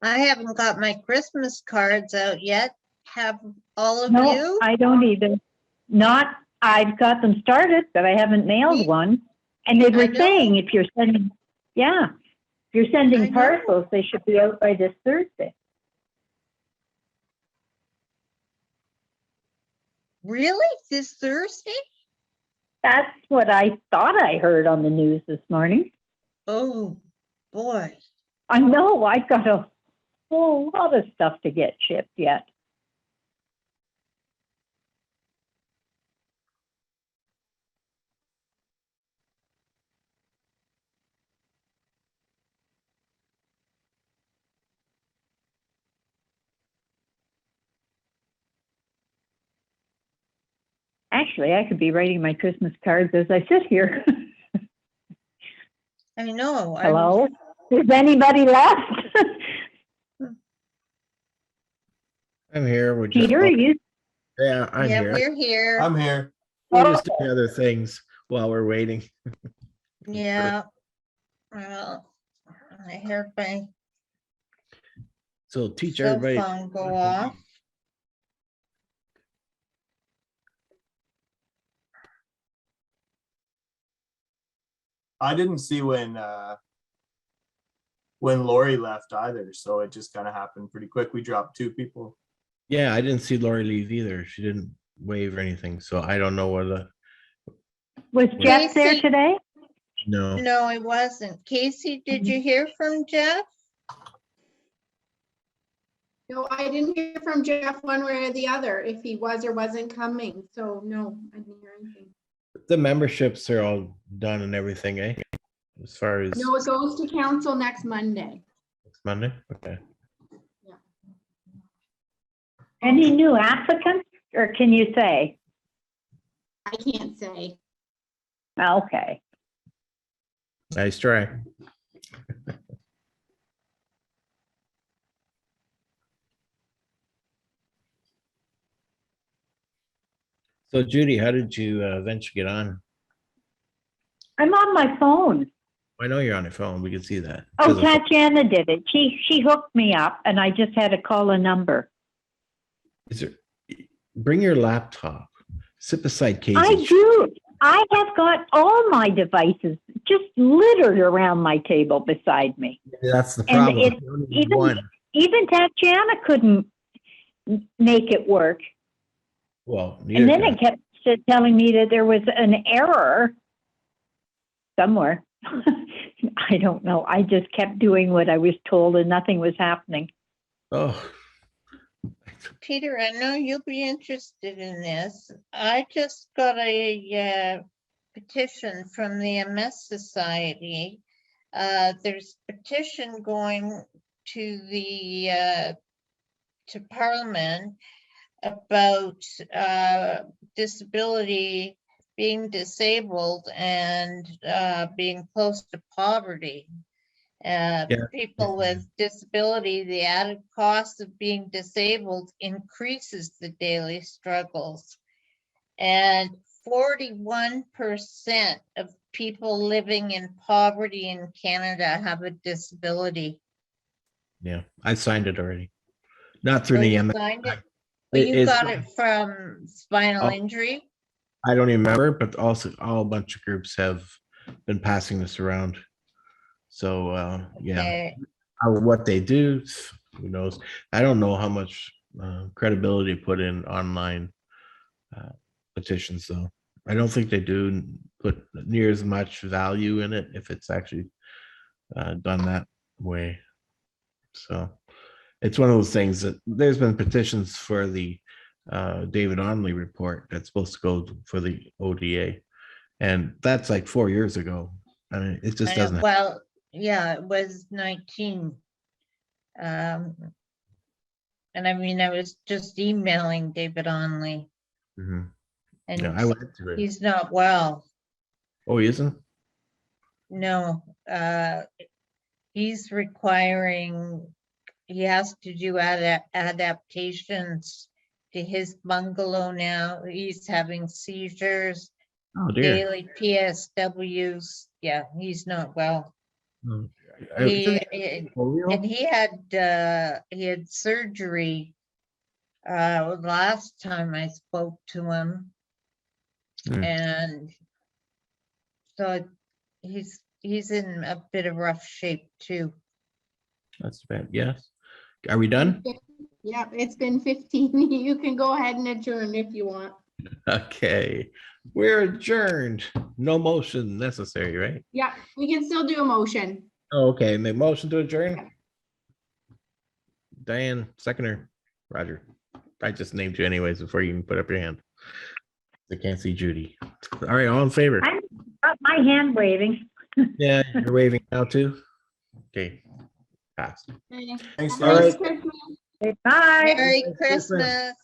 Speaker 5: I haven't got my Christmas cards out yet. Have all of
Speaker 9: No,
Speaker 5: you?
Speaker 9: I don't either. Not, I've got them started, but I haven't mailed one. And they
Speaker 5: I
Speaker 9: were
Speaker 5: know.
Speaker 9: saying if you're sending, yeah, if you're
Speaker 5: I
Speaker 9: sending
Speaker 5: know.
Speaker 9: parcels, they should be out by this Thursday.
Speaker 5: Really? This Thursday?
Speaker 9: That's what I thought I heard on the news this morning.
Speaker 5: Oh, boy.
Speaker 9: I know, I've got a whole lot of stuff to get shipped yet. Actually, I could be writing my Christmas cards as I sit here.
Speaker 5: I know.
Speaker 9: Hello? Is anybody left?
Speaker 1: I'm here. We're just,
Speaker 9: Peter, you,
Speaker 1: yeah, I'm
Speaker 5: Yeah,
Speaker 1: here.
Speaker 5: we're here.
Speaker 4: I'm here.
Speaker 1: We're just doing other things while we're waiting.
Speaker 5: Yeah. Well, I heard my
Speaker 1: So teach
Speaker 5: cell
Speaker 1: everybody.
Speaker 5: phone go off.
Speaker 4: I didn't see when Lori left either, so it just kind of happened pretty quick. We dropped 2 people.
Speaker 1: Yeah, I didn't see Lori leave either. She didn't wave or anything, so I don't know whether.
Speaker 9: was Jeff there
Speaker 5: Casey?
Speaker 9: today?
Speaker 1: No.
Speaker 5: No, I wasn't. Casey, did you hear from Jeff?
Speaker 2: No, I didn't hear from Jeff one way or the other, if he was or wasn't coming. So no, I didn't hear anything.
Speaker 1: The memberships are all done and everything, eh? As far as
Speaker 2: No, it goes to council next Monday.
Speaker 1: next Monday? Okay.
Speaker 9: Any new applicants, or can you say?
Speaker 2: I can't say.
Speaker 9: Okay.
Speaker 1: Nice try. So Judy, how did you eventually get on?
Speaker 9: I'm on my phone.
Speaker 1: I know you're on your phone. We can see that. It
Speaker 9: Oh,
Speaker 1: says a phone.
Speaker 9: Tatiana did it. She hooked me up and I just had to call a number.
Speaker 1: Is there, bring your laptop. Sit beside Casey.
Speaker 9: I do. I have got all my devices just littered around my table beside me.
Speaker 1: That's the
Speaker 9: And
Speaker 1: problem.
Speaker 9: it-
Speaker 1: You only need
Speaker 9: even-
Speaker 1: one.
Speaker 9: Even Tatiana couldn't make it work.
Speaker 1: Well, neither
Speaker 9: And then
Speaker 1: can
Speaker 9: it kept telling me that there was an error somewhere. I don't know. I just kept doing what I was told and nothing was happening.
Speaker 1: Oh,
Speaker 5: Peter, I know you'll be interested in this. I just got a petition from the MS Society. There's a petition going to the to Parliament about disability, being disabled and being close to poverty. People with disability, the added cost of being disabled increases the daily struggles. And 41% of people living in poverty in Canada have a disability.
Speaker 1: yeah. I signed it already. Not through
Speaker 5: So
Speaker 1: the
Speaker 5: you
Speaker 1: MS.
Speaker 5: signed it? But you
Speaker 1: It's-
Speaker 5: got it from spinal
Speaker 1: Oh.
Speaker 5: injury?
Speaker 1: I don't even remember, but also all a bunch of groups have been passing this around. So yeah,
Speaker 5: Okay.
Speaker 1: what they do, who knows? I don't know how much credibility put in online petitions, though. I don't think they do put near as much value in it if it's actually done that way. So it's one of those things that there's been petitions for the David Onley report that's supposed to go for the ODA, and that's like 4 years ago. I mean, it just
Speaker 5: I know.
Speaker 1: doesn't.
Speaker 5: Well, yeah, it was 19. And I mean, I was just emailing David Onley
Speaker 1: Mhm.
Speaker 5: and
Speaker 1: Yeah, I went to it.
Speaker 5: he's not well.
Speaker 1: Oh, he isn't?
Speaker 5: No, he's requiring, he has to do adaptations to his bungalow now. He's having seizures,
Speaker 1: Oh dear.
Speaker 5: daily PSWs. Yeah, he's not well. And he had surgery last time I spoke to him.
Speaker 1: Hmm.
Speaker 5: And so he's in a bit of rough shape too.
Speaker 1: That's bad. Yes. Are we done?
Speaker 2: Yeah, it's been 15. You can go ahead and adjourn if you want.
Speaker 1: Okay. We're adjourned. No motion necessary, right?
Speaker 2: Yeah, we can still do a motion.
Speaker 1: Okay. Make motion to adjourn. Diane, seconder. Roger. I just named you anyways before you even put up your hand. I can't see Judy. All right. All in favor?
Speaker 9: I'm got my hand waving.
Speaker 1: Yeah. You're waving now too. Okay. Passed.
Speaker 4: Thanks,
Speaker 2: Merry
Speaker 4: guys.
Speaker 2: Christmas.
Speaker 9: Bye.
Speaker 5: Merry
Speaker 1: Christmas.
Speaker 5: Christmas.